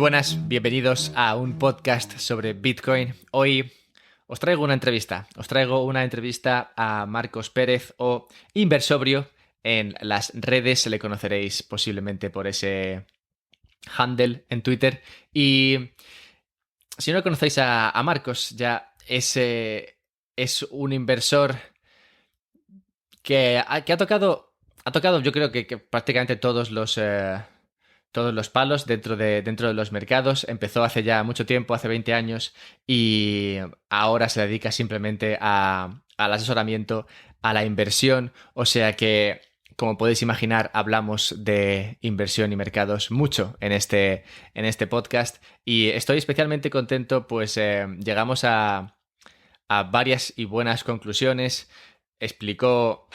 buenas, bienvenidos a un podcast sobre Bitcoin. Hoy os traigo una entrevista. Os traigo una entrevista a Marcos Pérez o Inversobrio. En las redes le conoceréis posiblemente por ese handle en Twitter. Y si no conocéis a Marcos, ya es un inversor que ha tocado yo creo que prácticamente todos los palos dentro de los mercados. Empezó hace ya mucho tiempo, hace 20 años, y ahora se dedica simplemente al asesoramiento, a la inversión. O sea que, como podéis imaginar, hablamos de inversión y mercados mucho en este podcast. Y estoy especialmente contento, pues llegamos a varias y buenas conclusiones. Explicó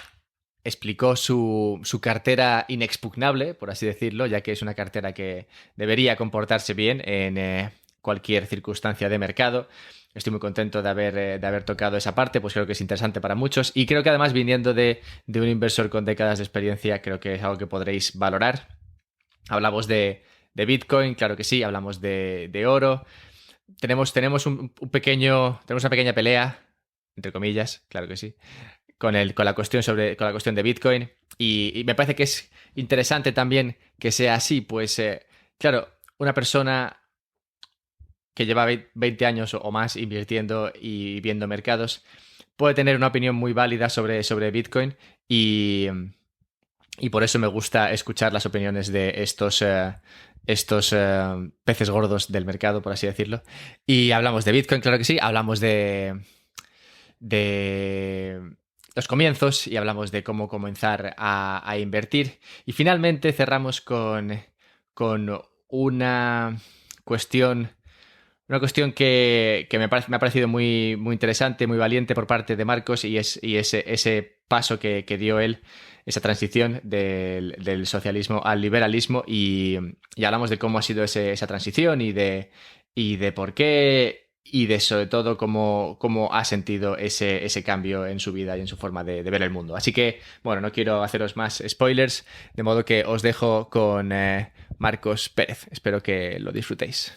su cartera inexpugnable, por así decirlo, ya que es una cartera que debería comportarse bien en cualquier circunstancia de mercado. Estoy muy contento de haber tocado esa parte, pues creo que es interesante para muchos y creo que además viniendo de un inversor con décadas de experiencia, creo que es algo que podréis valorar. Hablamos de Bitcoin, claro que sí, hablamos de oro. Tenemos tenemos una pequeña pelea, entre comillas, claro que sí, con con la cuestión de Bitcoin. Y me parece que es interesante también que sea así, pues claro, una persona que lleva 20 años o más invirtiendo y viendo mercados puede tener una opinión muy válida sobre Bitcoin y por eso me gusta escuchar las opiniones de estos peces gordos del mercado, por así decirlo. Y hablamos de Bitcoin, claro que sí, hablamos de los comienzos y hablamos de cómo comenzar a invertir. Y finalmente cerramos con cuestión, una cuestión que me ha parecido muy interesante, muy valiente por parte de Marcos y ese paso que dio él, esa transición del socialismo al liberalismo y hablamos de cómo ha sido esa transición y de por qué y de sobre todo cómo ha sentido ese cambio en su vida y en su forma de ver el mundo. Así que, bueno, no quiero haceros más spoilers, de modo que os dejo con Marcos Pérez. Espero que lo disfrutéis.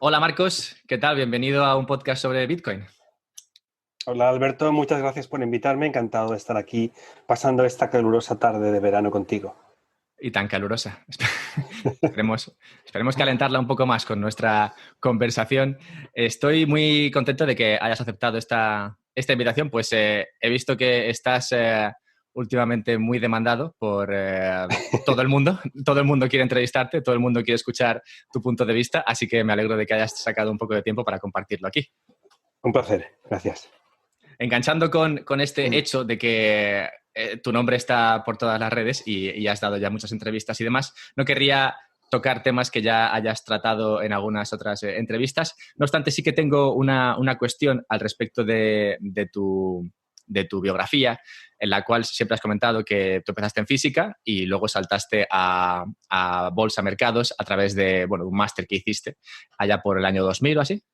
Hola Marcos, ¿qué tal? Bienvenido a un podcast sobre Bitcoin. Hola Alberto, muchas gracias por invitarme. Encantado de estar aquí pasando esta calurosa tarde de verano contigo. Y tan calurosa. Esperemos calentarla un poco más con nuestra conversación. Estoy muy contento de que hayas aceptado esta invitación, pues he visto que estás últimamente muy demandado por todo el mundo. Todo el mundo quiere entrevistarte, todo el mundo quiere escuchar tu punto de vista, así que me alegro de que hayas sacado un poco de tiempo para compartirlo aquí. Un placer, gracias. Enganchando con este hecho de que tu nombre está por todas las redes y has dado ya muchas entrevistas y demás, no querría tocar temas que ya hayas tratado en algunas otras entrevistas. No obstante, sí que tengo una cuestión al respecto de tu biografía, en la cual siempre has comentado que tú empezaste en física y luego saltaste a bolsa mercados a través de un máster que hiciste allá por el año 2000 o así.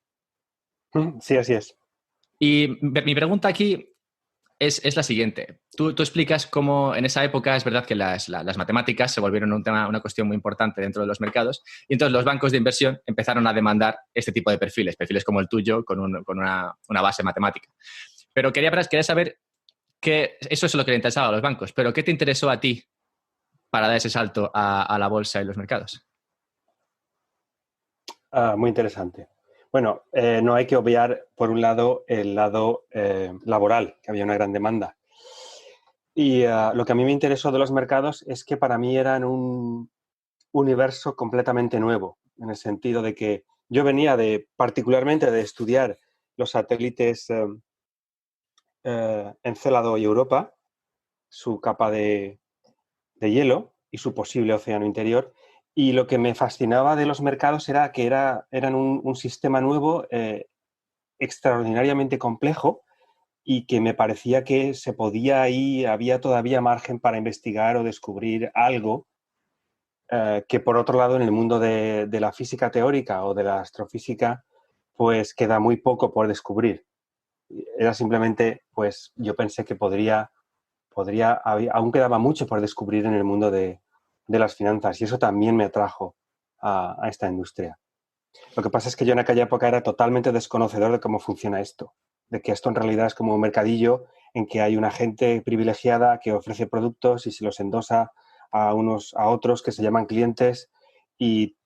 Sí, así es. Y mi pregunta aquí es la siguiente. Tú explicas cómo en esa época es verdad que las matemáticas se volvieron una cuestión muy importante dentro de los mercados y entonces los bancos de inversión empezaron a demandar este tipo de perfiles como el tuyo con una base matemática. Pero quería saber que eso es lo que le interesaba a los bancos, pero ¿qué te interesó a ti para dar ese salto a la bolsa y los mercados? Muy interesante. Bueno, no hay que obviar, por un lado, el lado laboral, que había una gran demanda. Y lo que a mí me interesó de los mercados es que para mí eran un universo completamente nuevo, en el sentido de que yo venía particularmente de estudiar los satélites Encélado y Europa, su capa de hielo y su posible océano interior. Y lo que me fascinaba de los mercados era que eran un sistema nuevo, extraordinariamente complejo y que me parecía que se podía ahí, había todavía margen para investigar o descubrir algo que por otro lado en el mundo de la física teórica o de la astrofísica pues queda muy poco por descubrir. Era simplemente, pues yo pensé que podría aún quedaba mucho por descubrir en el mundo de las finanzas y eso también me atrajo a esta industria. Lo que pasa es que yo en aquella época era totalmente desconocedor de cómo funciona esto, de que esto en realidad es como un mercadillo en que hay una gente privilegiada que ofrece productos y se los endosa a otros que se llaman clientes y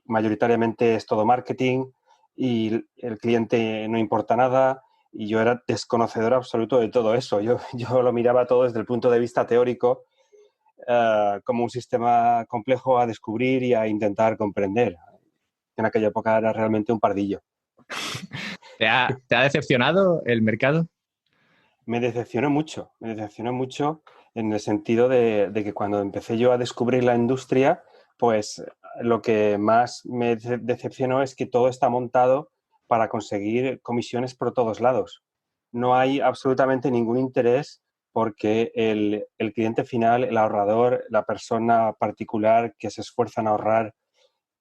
mayoritariamente es todo marketing y el cliente no importa nada y yo era desconocedor absoluto de todo eso. Yo lo miraba todo desde el punto de vista teórico como un sistema complejo a descubrir y a intentar comprender. En aquella época era realmente un pardillo. ¿Te ha decepcionado el mercado? Me decepcionó mucho en el sentido de que cuando empecé yo a descubrir la industria, pues lo que más me decepcionó es que todo está montado para conseguir comisiones por todos lados. No hay absolutamente ningún interés porque el cliente final, el ahorrador, la persona particular que se esfuerza en ahorrar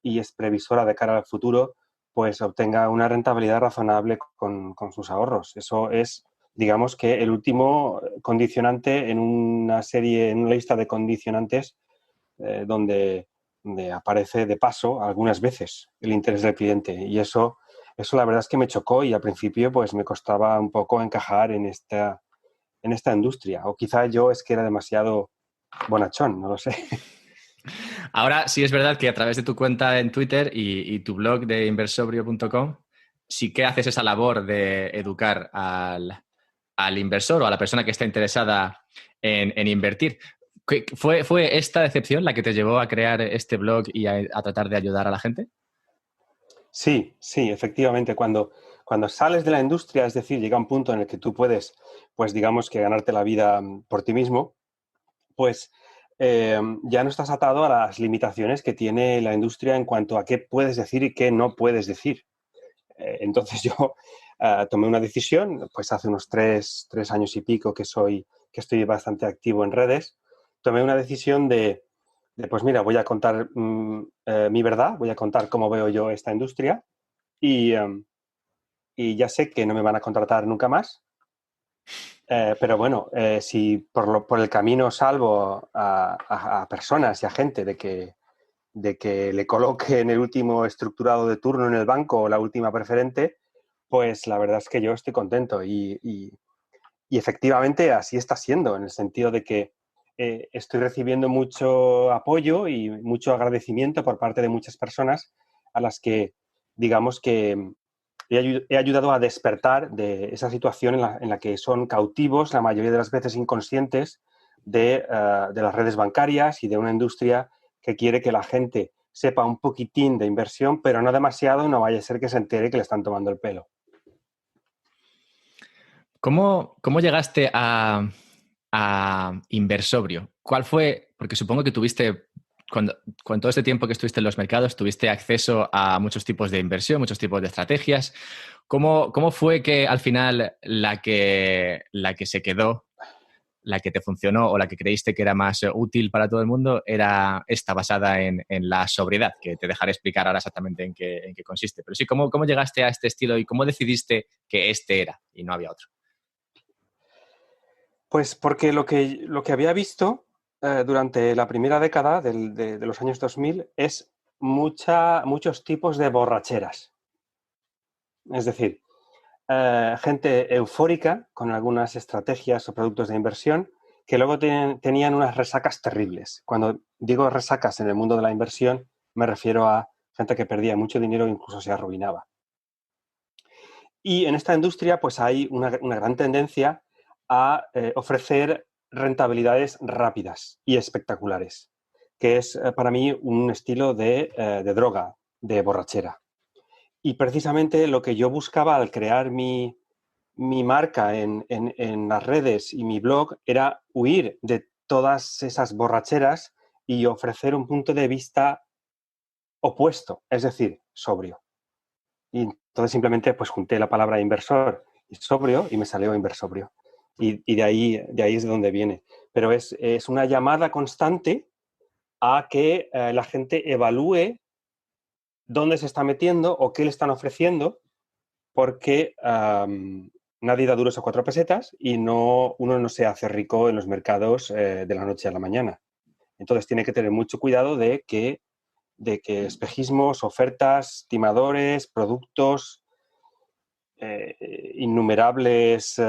y es previsora de cara al futuro, pues obtenga una rentabilidad razonable con sus ahorros. Eso es, digamos que el último condicionante en una serie, en una lista de condicionantes donde aparece de paso algunas veces el interés del cliente. Y eso la verdad es que me chocó y al principio pues me costaba un poco encajar en esta industria. O quizá yo es que era demasiado bonachón, no lo sé. Ahora sí es verdad que a través de tu cuenta en Twitter y tu blog de inversobrio.com sí que haces esa labor de educar al inversor o a la persona que está interesada en invertir. ¿Fue esta decepción la que te llevó a crear este blog y a tratar de ayudar a la gente? Sí, sí, efectivamente. Cuando sales de la industria, es decir, llega un punto en el que tú puedes, pues digamos que ganarte la vida por ti mismo, pues ya no estás atado a las limitaciones que tiene la industria en cuanto a qué puedes decir y qué no puedes decir. Entonces yo tomé una decisión, pues hace unos tres años y pico que estoy bastante activo en redes, tomé una decisión pues mira, voy a contar mi verdad, voy a contar cómo veo yo esta industria y, y ya sé que no me van a contratar nunca más. Pero bueno, si por el camino salvo a personas y a gente de que le coloquen el último estructurado de turno en el banco o la última preferente, pues la verdad es que yo estoy contento y efectivamente así está siendo, en el sentido de que estoy recibiendo mucho apoyo y mucho agradecimiento por parte de muchas personas a las que, digamos que he ayudado a despertar de esa situación en la que son cautivos, la mayoría de las veces inconscientes, de las redes bancarias y de una industria que quiere que la gente sepa un poquitín de inversión, pero no demasiado, no vaya a ser que se entere que le están tomando el pelo. ¿Cómo llegaste a Inversobrio? ¿Cuál fue? Porque supongo que tuviste, con todo este tiempo que estuviste en los mercados, tuviste acceso a muchos tipos de inversión, muchos tipos de estrategias. ¿Cómo fue que al final la que se quedó, la que te funcionó o la que creíste que era más útil para todo el mundo era esta basada en la sobriedad? Que te dejaré explicar ahora exactamente en qué consiste. Pero sí, ¿cómo llegaste a este estilo y cómo decidiste que este era y no había otro? Pues porque lo que había visto durante la primera década de los años 2000 es muchos tipos de borracheras. Es decir, gente eufórica con algunas estrategias o productos de inversión que luego tenían unas resacas terribles. Cuando digo resacas en el mundo de la inversión, me refiero a gente que perdía mucho dinero e incluso se arruinaba. Y en esta industria, pues hay una gran tendencia a ofrecer rentabilidades rápidas y espectaculares, que es para mí un estilo de droga, de borrachera. Y precisamente lo que yo buscaba al crear mi marca en las redes y mi blog era huir de todas esas borracheras y ofrecer un punto de vista opuesto, es decir, sobrio. Y entonces simplemente pues junté la palabra inversor y sobrio y me salió inversobrio. Y de ahí es de donde viene. Pero es una llamada constante a que la gente evalúe dónde se está metiendo o qué le están ofreciendo, porque nadie da duros a 4 pesetas y uno no se hace rico en los mercados de la noche a la mañana. Entonces tiene que tener mucho cuidado de que espejismos, ofertas, timadores, productos, innumerables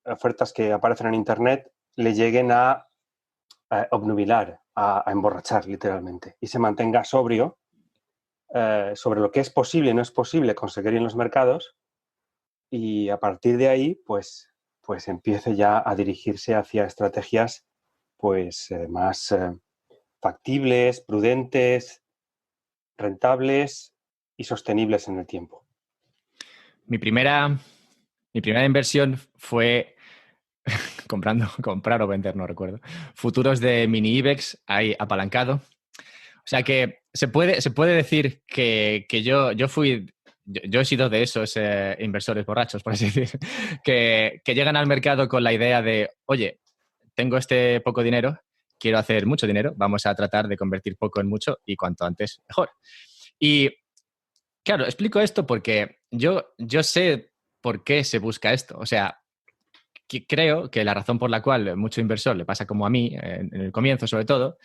ofertas que aparecen en Internet le lleguen a obnubilar, a emborrachar literalmente, y se mantenga sobrio sobre lo que es posible y no es posible conseguir en los mercados, y a partir de ahí pues empiece ya a dirigirse hacia estrategias pues más factibles, prudentes, rentables y sostenibles en el tiempo. Mi primera inversión fue comprar o vender, no recuerdo, futuros de mini IBEX ahí apalancado. O sea que se puede decir que yo fui, yo he sido de esos inversores borrachos, por así decir, que llegan al mercado con la idea de, oye, tengo este poco dinero, quiero hacer mucho dinero, vamos a tratar de convertir poco en mucho y cuanto antes mejor. Y claro, explico esto porque yo sé por qué se busca esto. O sea, creo que la razón por la cual mucho inversor le pasa como a mí, en el comienzo sobre todo,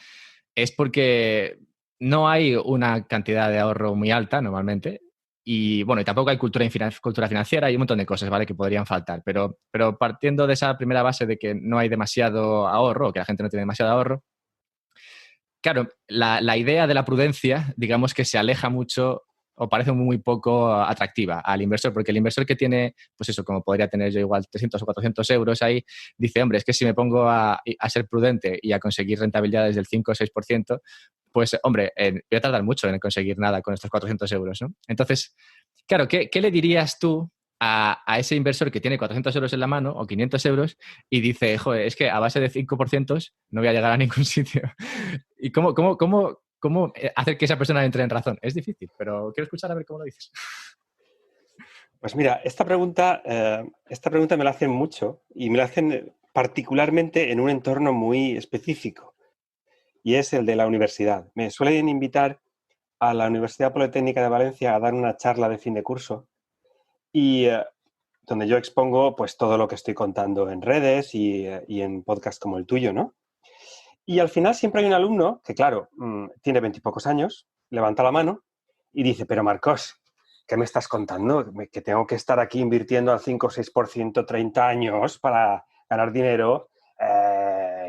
es porque no hay una cantidad de ahorro muy alta normalmente. Y bueno, y tampoco hay cultura financiera y un montón de cosas, ¿vale? Que podrían faltar. Pero partiendo de esa primera base de que no hay demasiado ahorro, o que la gente no tiene demasiado ahorro, claro, la idea de la prudencia, digamos que se aleja mucho o parece muy poco atractiva al inversor, porque el inversor que tiene, pues eso, como podría tener yo igual 300 o 400 euros ahí, dice, hombre, es que si me pongo a ser prudente y a conseguir rentabilidades del 5 o 6%, pues, hombre, voy a tardar mucho en conseguir nada con estos 400 euros, ¿no? Entonces, claro, ¿qué le dirías tú a ese inversor que tiene 400 euros en la mano o 500 euros y dice, joder, es que a base de 5% no voy a llegar a ningún sitio? ¿Y cómo hacer que esa persona entre en razón? Es difícil, pero quiero escuchar a ver cómo lo dices. Pues mira, esta pregunta me la hacen mucho y me la hacen particularmente en un entorno muy específico, y es el de la universidad. Me suelen invitar a la Universidad Politécnica de Valencia a dar una charla de fin de curso y donde yo expongo pues todo lo que estoy contando en redes y en podcasts como el tuyo, ¿no? Y al final siempre hay un alumno que, claro, tiene 20 y pocos años, levanta la mano y dice, pero Marcos, ¿qué me estás contando? ¿Que tengo que estar aquí invirtiendo al 5 o 6% 30 años para ganar dinero?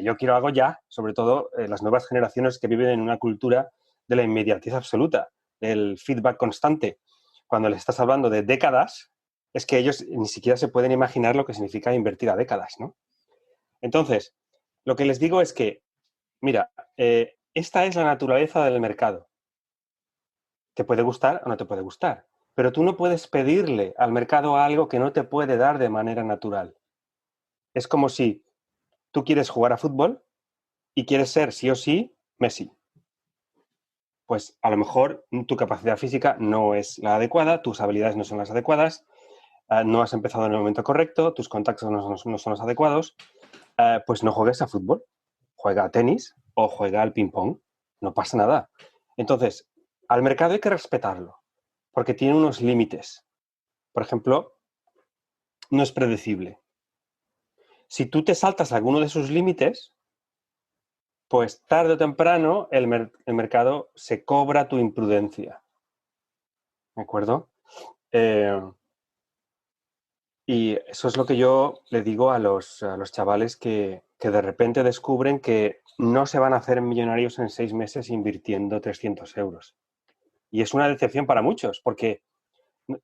Yo quiero algo ya, sobre todo las nuevas generaciones que viven en una cultura de la inmediatez absoluta, del feedback constante. Cuando les estás hablando de décadas, es que ellos ni siquiera se pueden imaginar lo que significa invertir a décadas, ¿no? Entonces, lo que les digo es que, mira, esta es la naturaleza del mercado. Te puede gustar o no te puede gustar, pero tú no puedes pedirle al mercado algo que no te puede dar de manera natural. Es como si tú quieres jugar a fútbol y quieres ser sí o sí Messi. Pues a lo mejor tu capacidad física no es la adecuada, tus habilidades no son las adecuadas, no has empezado en el momento correcto, tus contactos no son los adecuados, pues no juegues a fútbol, juega a tenis o juega al ping-pong, no pasa nada. Entonces, al mercado hay que respetarlo, porque tiene unos límites. Por ejemplo, no es predecible. Si tú te saltas alguno de sus límites, pues tarde o temprano el mercado se cobra tu imprudencia. ¿De acuerdo? Y eso es lo que yo le digo a los chavales que de repente descubren que no se van a hacer millonarios en 6 meses invirtiendo 300 euros. Y es una decepción para muchos, porque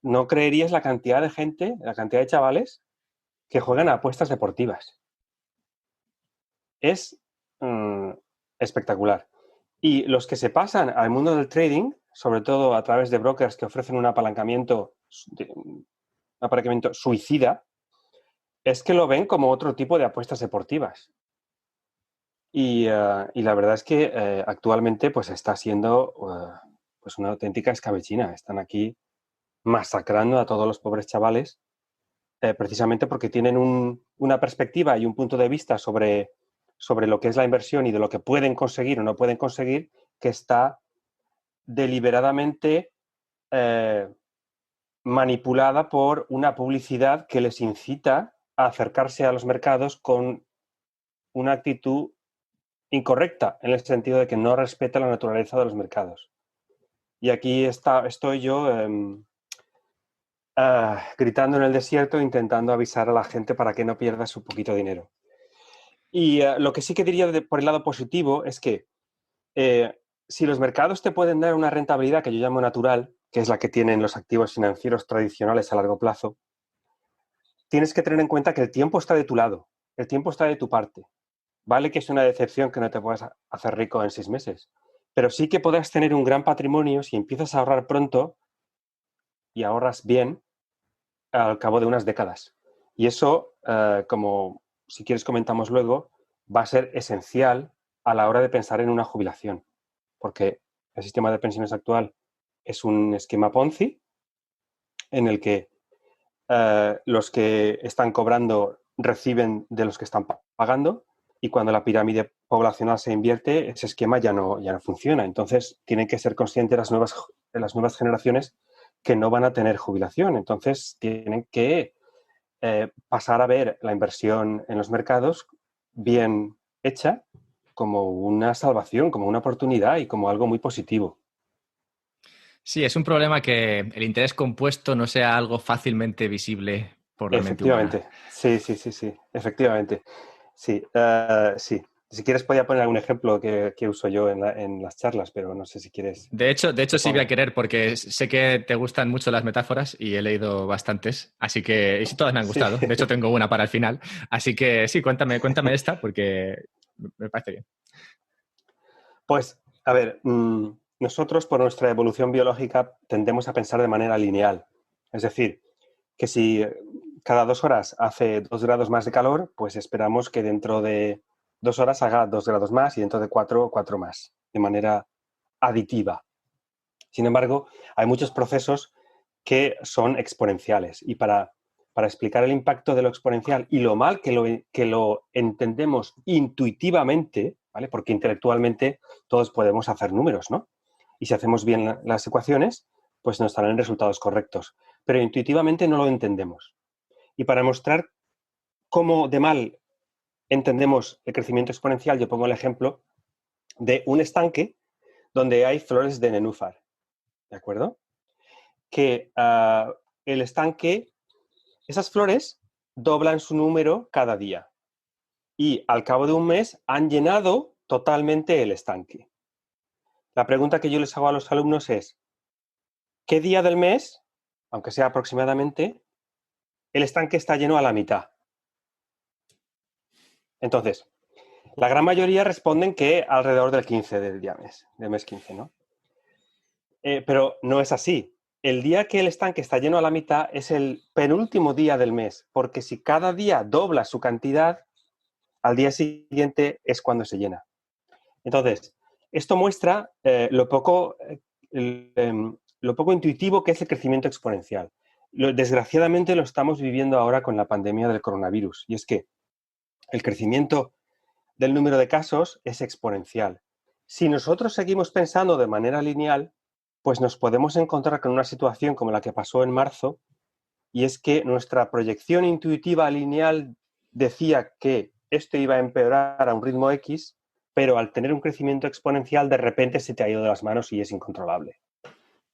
no creerías la cantidad de gente, la cantidad de chavales que juegan a apuestas deportivas. Es espectacular. Y los que se pasan al mundo del trading, sobre todo a través de brokers que ofrecen un apalancamiento suicida, es que lo ven como otro tipo de apuestas deportivas. Y la verdad es que actualmente pues está siendo pues una auténtica escabechina. Están aquí masacrando a todos los pobres chavales precisamente porque tienen una perspectiva y un punto de vista sobre lo que es la inversión y de lo que pueden conseguir o no pueden conseguir, que está deliberadamente manipulada por una publicidad que les incita a acercarse a los mercados con una actitud incorrecta, en el sentido de que no respeta la naturaleza de los mercados. Y aquí estoy yo gritando en el desierto, intentando avisar a la gente para que no pierda su poquito dinero. Y lo que sí que diría por el lado positivo es que si los mercados te pueden dar una rentabilidad que yo llamo natural, que es la que tienen los activos financieros tradicionales a largo plazo, tienes que tener en cuenta que el tiempo está de tu lado, el tiempo está de tu parte. Vale que es una decepción que no te puedas hacer rico en 6 meses, pero sí que podrás tener un gran patrimonio si empiezas a ahorrar pronto y ahorras bien al cabo de unas décadas. Y eso, como si quieres comentamos luego, va a ser esencial a la hora de pensar en una jubilación, porque el sistema de pensiones actual es un esquema Ponzi en el que los que están cobrando reciben de los que están pagando, y cuando la pirámide poblacional se invierte, ese esquema ya no funciona. Entonces, tienen que ser conscientes las nuevas generaciones que no van a tener jubilación. Entonces, tienen que pasar a ver la inversión en los mercados bien hecha como una salvación, como una oportunidad y como algo muy positivo. Sí, es un problema que el interés compuesto no sea algo fácilmente visible por la mente humana. Efectivamente, sí, efectivamente. Sí, sí. Si quieres podía poner algún ejemplo que uso yo en las charlas, pero no sé si quieres De hecho que sí voy a ponga. querer porque sé que te gustan mucho las metáforas y he leído bastantes, así que y sí, todas me han Sí. gustado. De hecho tengo una para el final, así que sí, cuéntame esta porque me parece bien. Pues, a ver, nosotros por nuestra evolución biológica tendemos a pensar de manera lineal. Es decir, que si cada 2 horas hace 2 grados más de calor, pues esperamos que dentro de 2 horas haga 2 grados más y dentro de cuatro más, de manera aditiva. Sin embargo, hay muchos procesos que son exponenciales, y para explicar el impacto de lo exponencial y lo mal que lo entendemos intuitivamente, ¿vale? Porque intelectualmente todos podemos hacer números, ¿no? Y si hacemos bien las ecuaciones, pues nos darán resultados correctos. Pero intuitivamente no lo entendemos. Y para mostrar cómo de mal entendemos el crecimiento exponencial, yo pongo el ejemplo de un estanque donde hay flores de nenúfar, ¿de acuerdo? Que el estanque, esas flores doblan su número cada día y al cabo de un mes han llenado totalmente el estanque. La pregunta que yo les hago a los alumnos es, ¿qué día del mes, aunque sea aproximadamente, el estanque está lleno a la mitad? Entonces, la gran mayoría responden que alrededor del 15 del mes 15, ¿no? Pero no es así. El día que el estanque está lleno a la mitad es el penúltimo día del mes, porque si cada día dobla su cantidad, al día siguiente es cuando se llena. Entonces, esto muestra lo poco intuitivo que es el crecimiento exponencial. Desgraciadamente lo estamos viviendo ahora con la pandemia del coronavirus, y es que el crecimiento del número de casos es exponencial. Si nosotros seguimos pensando de manera lineal, pues nos podemos encontrar con una situación como la que pasó en marzo, y es que nuestra proyección intuitiva lineal decía que esto iba a empeorar a un ritmo X, pero al tener un crecimiento exponencial de repente se te ha ido de las manos y es incontrolable,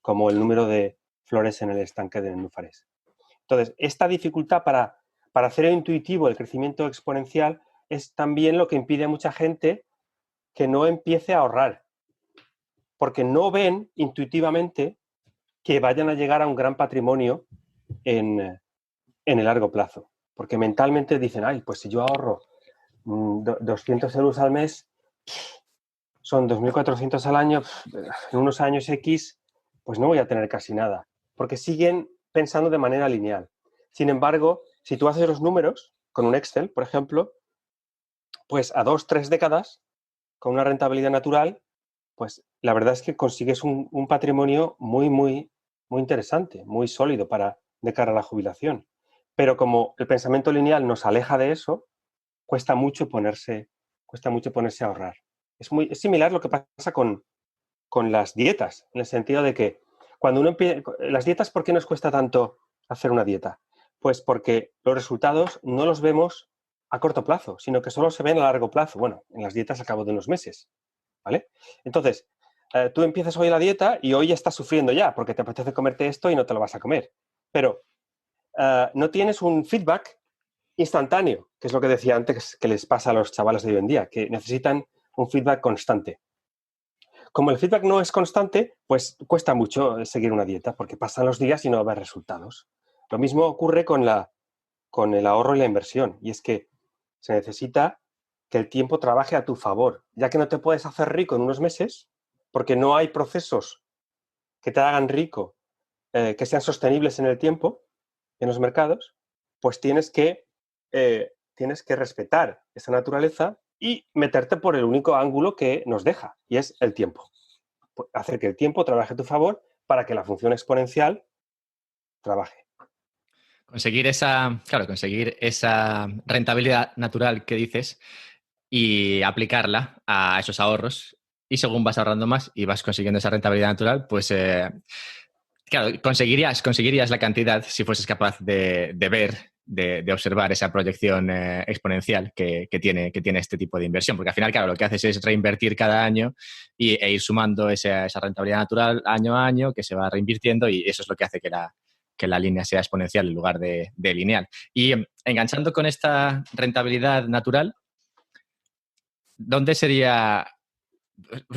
como el número de flores en el estanque de nenúfares. Entonces, esta dificultad para hacer intuitivo el crecimiento exponencial es también lo que impide a mucha gente que no empiece a ahorrar, porque no ven intuitivamente que vayan a llegar a un gran patrimonio en el largo plazo. Porque mentalmente dicen, ay, pues si yo ahorro 200 euros al mes, son 2.400 al año, en unos años X, pues no voy a tener casi nada. Porque siguen pensando de manera lineal. Sin embargo, si tú haces los números con un Excel, por ejemplo, pues a 2, 3 décadas, con una rentabilidad natural, pues la verdad es que consigues un patrimonio muy, muy, muy interesante, muy sólido de cara a la jubilación. Pero como el pensamiento lineal nos aleja de eso, cuesta mucho ponerse a ahorrar. Es similar lo que pasa con las dietas, en el sentido de que Cuando uno las dietas, ¿por qué nos cuesta tanto hacer una dieta? Pues porque los resultados no los vemos a corto plazo, sino que solo se ven a largo plazo. Bueno, en las dietas al cabo de unos meses, ¿vale? Entonces, tú empiezas hoy la dieta y hoy estás sufriendo ya porque te apetece comerte esto y no te lo vas a comer. Pero no tienes un feedback instantáneo, que es lo que decía antes que les pasa a los chavales de hoy en día, que necesitan un feedback constante. Como el feedback no es constante, pues cuesta mucho seguir una dieta porque pasan los días y no ves resultados. Lo mismo ocurre con el ahorro y la inversión, y es que se necesita que el tiempo trabaje a tu favor, ya que no te puedes hacer rico en unos meses porque no hay procesos que te hagan rico, que sean sostenibles en el tiempo, en los mercados, pues tienes que respetar esa naturaleza y meterte por el único ángulo que nos deja, y es el tiempo. Hacer que el tiempo trabaje a tu favor para que la función exponencial trabaje. Conseguir esa rentabilidad natural que dices y aplicarla a esos ahorros. Y según vas ahorrando más y vas consiguiendo esa rentabilidad natural, pues claro, conseguirías la cantidad si fueses capaz de ver, de observar esa proyección exponencial que tiene este tipo de inversión. Porque al final, claro, lo que haces es reinvertir cada año e ir sumando esa rentabilidad natural año a año que se va reinvirtiendo, y eso es lo que hace que la línea sea exponencial en lugar de lineal. Y enganchando con esta rentabilidad natural, ¿dónde sería?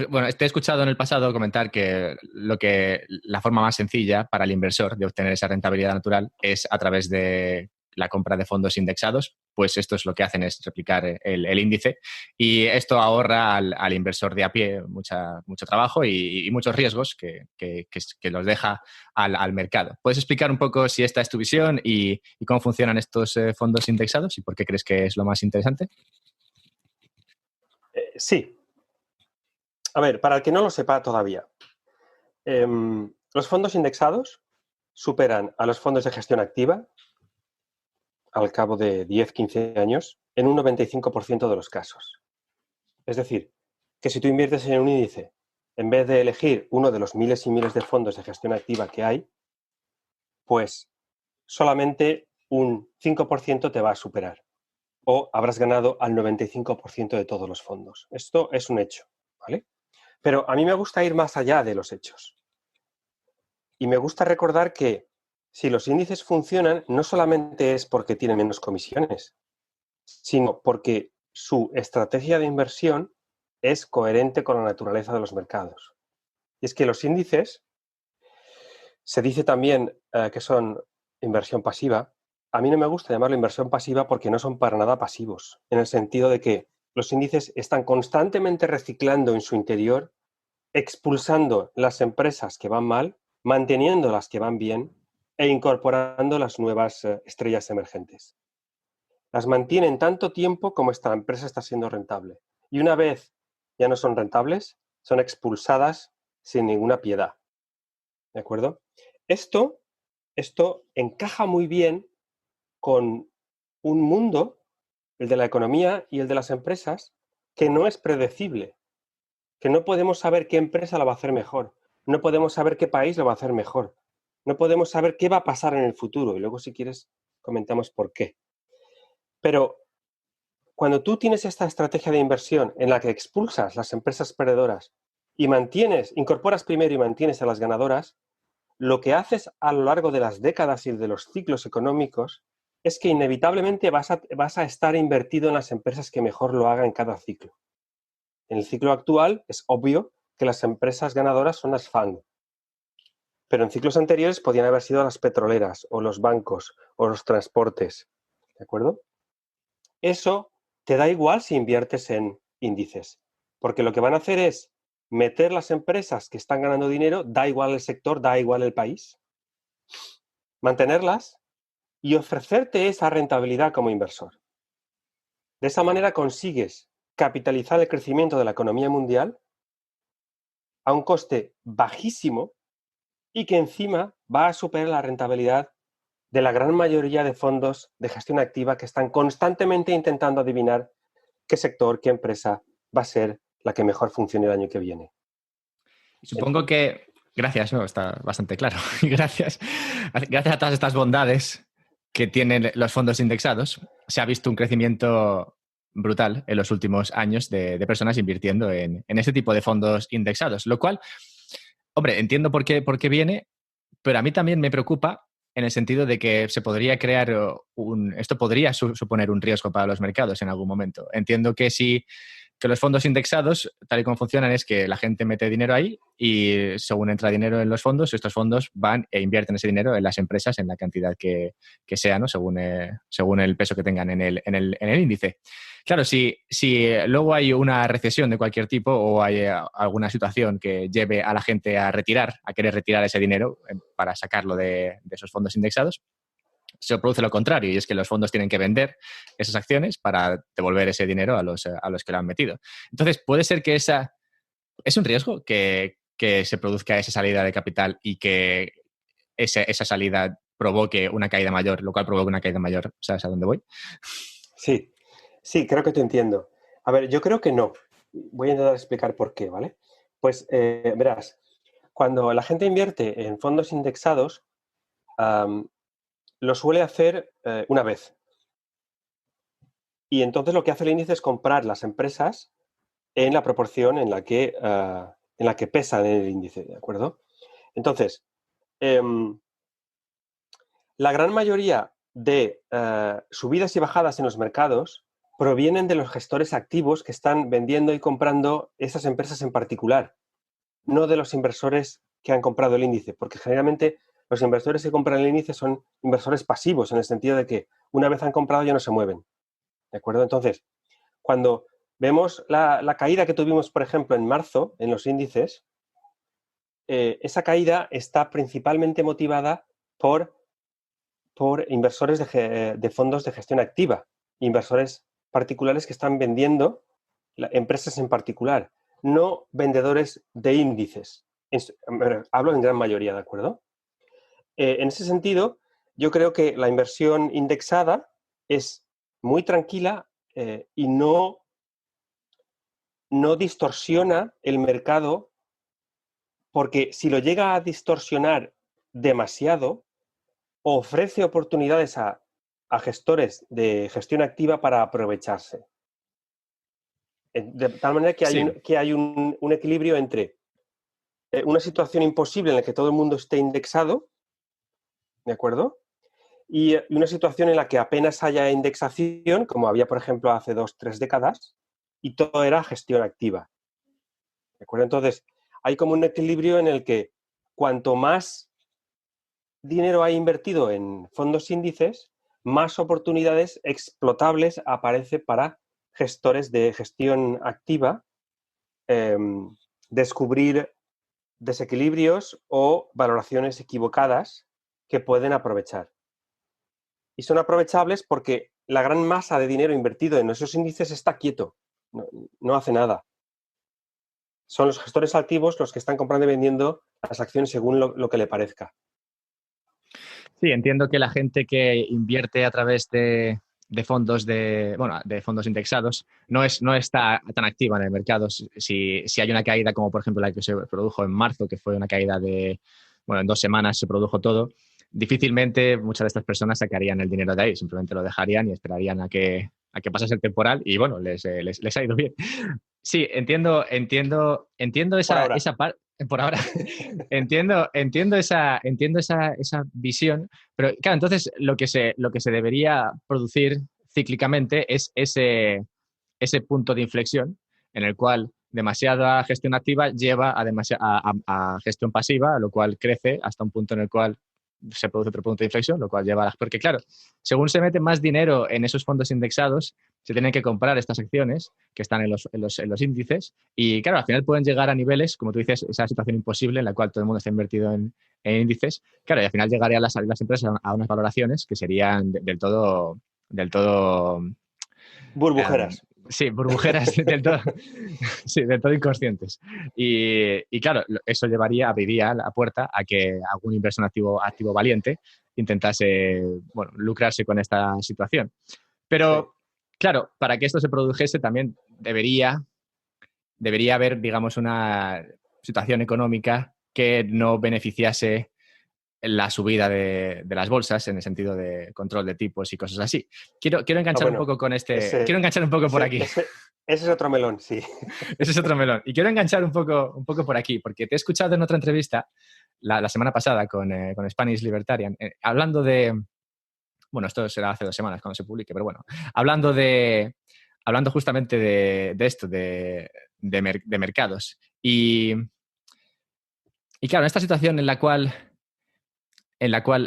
Bueno, te he escuchado en el pasado comentar que la forma más sencilla para el inversor de obtener esa rentabilidad natural es a través de la compra de fondos indexados. Pues esto es lo que hacen, es replicar el índice, y esto ahorra al inversor de a pie mucho trabajo y muchos riesgos que los deja al mercado. ¿Puedes explicar un poco si esta es tu visión y cómo funcionan estos fondos indexados y por qué crees que es lo más interesante? Sí. A ver, para el que no lo sepa todavía, los fondos indexados superan a los fondos de gestión activa al cabo de 10, 15 años en un 95% de los casos. Es decir, que si tú inviertes en un índice, en vez de elegir uno de los miles y miles de fondos de gestión activa que hay, pues solamente un 5% te va a superar, o habrás ganado al 95% de todos los fondos. Esto es un hecho, ¿vale? Pero a mí me gusta ir más allá de los hechos. Y me gusta recordar que si los índices funcionan, no solamente es porque tienen menos comisiones, sino porque su estrategia de inversión es coherente con la naturaleza de los mercados. Y es que los índices, se dice también que son inversión pasiva. A mí no me gusta llamarlo inversión pasiva porque no son para nada pasivos, en el sentido de que los índices están constantemente reciclando en su interior, expulsando las empresas que van mal, manteniendo las que van bien e incorporando las nuevas estrellas emergentes. Las mantienen tanto tiempo como esta empresa está siendo rentable. Y una vez ya no son rentables, son expulsadas sin ninguna piedad. ¿De acuerdo? Esto encaja muy bien con un mundo, el de la economía y el de las empresas, que no es predecible, que no podemos saber qué empresa la va a hacer mejor, no podemos saber qué país lo va a hacer mejor, no podemos saber qué va a pasar en el futuro, y luego si quieres comentamos por qué. Pero cuando tú tienes esta estrategia de inversión en la que expulsas las empresas perdedoras y incorporas primero y mantienes a las ganadoras, lo que haces a lo largo de las décadas y de los ciclos económicos es que inevitablemente vas a estar invertido en las empresas que mejor lo hagan en cada ciclo. En el ciclo actual es obvio que las empresas ganadoras son las FANG, pero en ciclos anteriores podían haber sido las petroleras o los bancos o los transportes. ¿De acuerdo? Eso te da igual si inviertes en índices, porque lo que van a hacer es meter las empresas que están ganando dinero, da igual el sector, da igual el país, mantenerlas y ofrecerte esa rentabilidad como inversor. De esa manera consigues capitalizar el crecimiento de la economía mundial a un coste bajísimo y que encima va a superar la rentabilidad de la gran mayoría de fondos de gestión activa que están constantemente intentando adivinar qué sector, qué empresa va a ser la que mejor funcione el año que viene. Supongo que Gracias, ¿no? Está bastante claro. Y gracias a todas estas bondades que tienen los fondos indexados, se ha visto un crecimiento brutal en los últimos años de personas invirtiendo en ese tipo de fondos indexados, lo cual, hombre, entiendo por qué viene, pero a mí también me preocupa en el sentido de que se podría crear esto podría suponer un riesgo para los mercados en algún momento. Entiendo que los fondos indexados, tal y como funcionan, es que la gente mete dinero ahí y según entra dinero en los fondos, estos fondos van e invierten ese dinero en las empresas en la cantidad que sea, ¿no? Según el peso que tengan en el índice. Claro, si luego hay una recesión de cualquier tipo o hay alguna situación que lleve a la gente a querer retirar ese dinero para sacarlo de esos fondos indexados, se produce lo contrario, y es que los fondos tienen que vender esas acciones para devolver ese dinero a los que lo han metido. Entonces, puede ser que es un riesgo que se produzca esa salida de capital y que esa salida provoque una caída mayor, lo cual provoque una caída mayor. ¿Sabes a dónde voy? Sí, sí, creo que te entiendo. A ver, yo creo que no. Voy a intentar explicar por qué, ¿vale? Pues verás, cuando la gente invierte en fondos indexados, am, lo suele hacer una vez. Y entonces lo que hace el índice es comprar las empresas en la proporción en la que pesan en el índice, ¿de acuerdo? Entonces, em, la gran mayoría de subidas y bajadas en los mercados provienen de los gestores activos que están vendiendo y comprando esas empresas en particular, no de los inversores que han comprado el índice, porque generalmente los inversores que compran el índice son inversores pasivos, en el sentido de que una vez han comprado ya no se mueven. ¿De acuerdo? Entonces, cuando vemos la caída que tuvimos, por ejemplo, en marzo en los índices, esa caída está principalmente motivada por inversores de fondos de gestión activa, inversores particulares que están vendiendo empresas en particular, no vendedores de índices. Hablo en gran mayoría, ¿de acuerdo? En ese sentido, yo creo que la inversión indexada es muy tranquila y no distorsiona el mercado, porque si lo llega a distorsionar demasiado, ofrece oportunidades a gestores de gestión activa para aprovecharse. De tal manera que hay Sí, un equilibrio entre una situación imposible en la que todo el mundo esté indexado, ¿de acuerdo? Y una situación en la que apenas haya indexación, como había, por ejemplo, hace 2, 3 décadas, y todo era gestión activa. ¿De acuerdo? Entonces, hay como un equilibrio en el que cuanto más dinero hay invertido en fondos índices, más oportunidades explotables aparece para gestores de gestión activa eh, descubrir desequilibrios o valoraciones equivocadas que pueden aprovechar. Y son aprovechables porque la gran masa de dinero invertido en esos índices está quieto, no hace nada. Son los gestores activos los que están comprando y vendiendo las acciones según lo que le parezca. sí, entiendo que la gente que invierte a través de fondos indexados no está tan activa en el mercado. Si hay una caída como por ejemplo la que se produjo en marzo, que fue una caída en 2 semanas se produjo todo, difícilmente muchas de estas personas sacarían el dinero de ahí, simplemente lo dejarían y esperarían a que pasase el temporal y bueno, les ha ido bien. Sí, entiendo Por ahora. esa parte, por ahora, entiendo esa visión, pero claro, entonces lo que se debería producir cíclicamente es ese punto de inflexión en el cual demasiada gestión activa lleva a gestión pasiva, lo cual crece hasta un punto en el cual se produce otro punto de inflexión, lo cual lleva a... Porque claro, según se mete más dinero en esos fondos indexados, se tienen que comprar estas acciones que están en los índices y claro, al final pueden llegar a niveles, como tú dices, esa situación imposible en la cual todo el mundo está invertido en índices, claro, y al final llegaría las empresas a unas valoraciones que serían del todo Burbujeras. sí, burbujeras del todo, sí, del todo inconscientes. Y claro, eso abriría la puerta a que algún inversor activo valiente intentase, bueno, lucrarse con esta situación. Sí. Pero, claro, para que esto se produjese también debería haber, digamos, una situación económica que no beneficiase la subida de las bolsas en el sentido de control de tipos y cosas así. Quiero enganchar un Bueno, poco con quiero ese, enganchar un poco por aquí. ese es otro melón, sí. Ese es otro melón. Y quiero enganchar un poco por aquí, porque te he escuchado en otra entrevista la semana pasada con Spanish Libertarian, hablando de... Bueno, esto será hace 2 semanas cuando se publique, pero bueno, hablando justamente de esto, de mercados. Y claro, en esta situación en la cual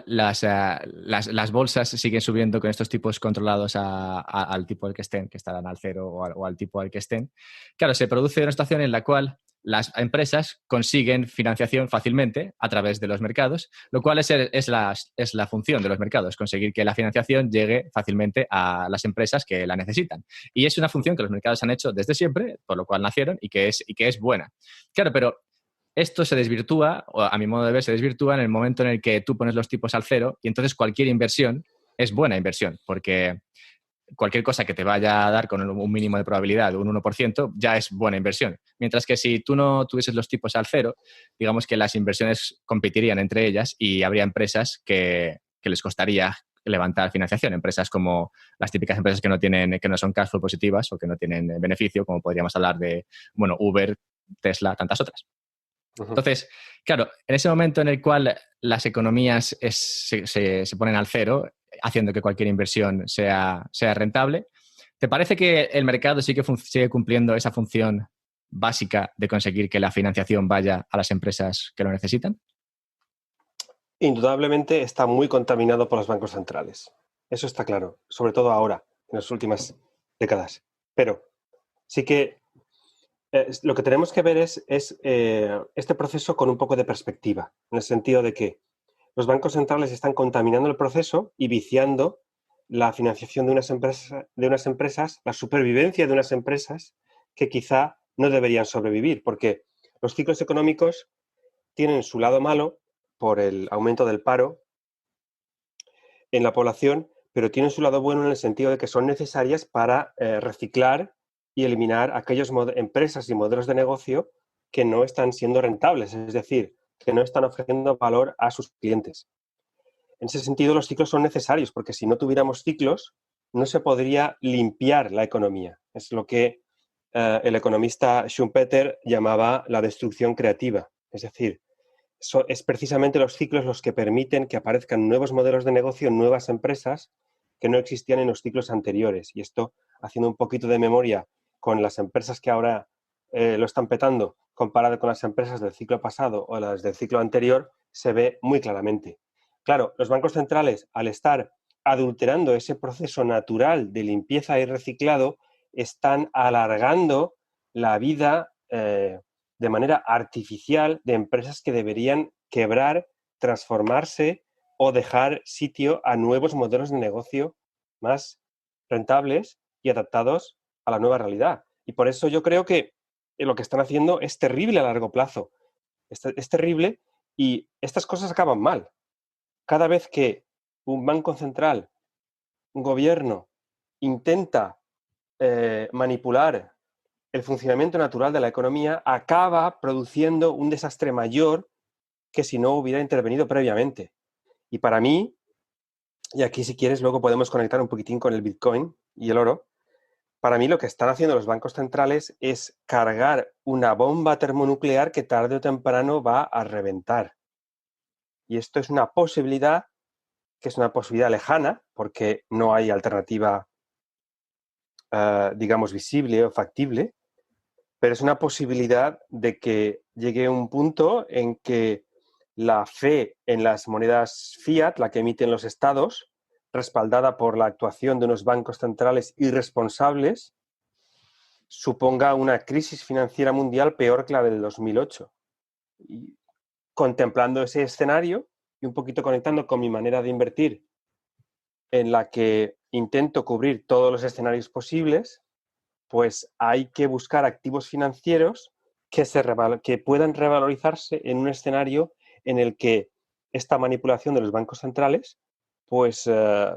las bolsas siguen subiendo con estos tipos controlados al tipo al que estén, que estarán al cero o al tipo al que estén. Claro, se produce una situación en la cual las empresas consiguen financiación fácilmente a través de los mercados, lo cual es la función de los mercados, conseguir que la financiación llegue fácilmente a las empresas que la necesitan. Y es una función que los mercados han hecho desde siempre, por lo cual nacieron y que es buena. Claro, pero esto se desvirtúa, o a mi modo de ver, se desvirtúa en el momento en el que tú pones los tipos al cero y entonces cualquier inversión es buena inversión, porque cualquier cosa que te vaya a dar con un mínimo de probabilidad, un 1%, ya es buena inversión. Mientras que si tú no tuvieses los tipos al cero, digamos que las inversiones competirían entre ellas y habría empresas que les costaría levantar financiación. Empresas como las típicas empresas que no son cash flow positivas o que no tienen beneficio, como podríamos hablar de, bueno, Uber, Tesla, tantas otras. Entonces, claro, en ese momento en el cual las economías se ponen al cero, haciendo que cualquier inversión sea rentable, ¿te parece que el mercado sigue cumpliendo esa función básica de conseguir que la financiación vaya a las empresas que lo necesitan? Indudablemente está muy contaminado por los bancos centrales. Eso está claro, sobre todo ahora, en las últimas décadas. Pero sí que lo que tenemos que ver es este proceso con un poco de perspectiva, en el sentido de que los bancos centrales están contaminando el proceso y viciando la financiación de unas empresas, la supervivencia de unas empresas que quizá no deberían sobrevivir, porque los ciclos económicos tienen su lado malo por el aumento del paro en la población, pero tienen su lado bueno en el sentido de que son necesarias para reciclar y eliminar aquellas empresas y modelos de negocio que no están siendo rentables, es decir, que no están ofreciendo valor a sus clientes. En ese sentido, los ciclos son necesarios, porque si no tuviéramos ciclos, no se podría limpiar la economía. Es lo que el economista Schumpeter llamaba la destrucción creativa. Es decir, es precisamente los ciclos los que permiten que aparezcan nuevos modelos de negocio, nuevas empresas que no existían en los ciclos anteriores. Y esto, haciendo un poquito de memoria con las empresas que ahora lo están petando, comparado con las empresas del ciclo pasado o las del ciclo anterior, se ve muy claramente. Claro, los bancos centrales, al estar adulterando ese proceso natural de limpieza y reciclado, están alargando la vida de manera artificial de empresas que deberían quebrar, transformarse o dejar sitio a nuevos modelos de negocio más rentables y adaptados a la nueva realidad. Y por eso yo creo que lo que están haciendo es terrible a largo plazo. Es terrible y estas cosas acaban mal. Cada vez que un banco central, un gobierno, intenta manipular el funcionamiento natural de la economía, acaba produciendo un desastre mayor que si no hubiera intervenido previamente. Y para mí, y aquí si quieres luego podemos conectar un poquitín con el Bitcoin y el oro, para mí lo que están haciendo los bancos centrales es cargar una bomba termonuclear que tarde o temprano va a reventar. Y esto es una posibilidad, que es una posibilidad lejana, porque no hay alternativa, digamos, visible o factible, pero es una posibilidad de que llegue un punto en que la fe en las monedas fiat, la que emiten los estados, respaldada por la actuación de unos bancos centrales irresponsables, suponga una crisis financiera mundial peor que la del 2008. Y contemplando ese escenario y un poquito conectando con mi manera de invertir, en la que intento cubrir todos los escenarios posibles, pues hay que buscar activos financieros que puedan revalorizarse en un escenario en el que esta manipulación de los bancos centrales pues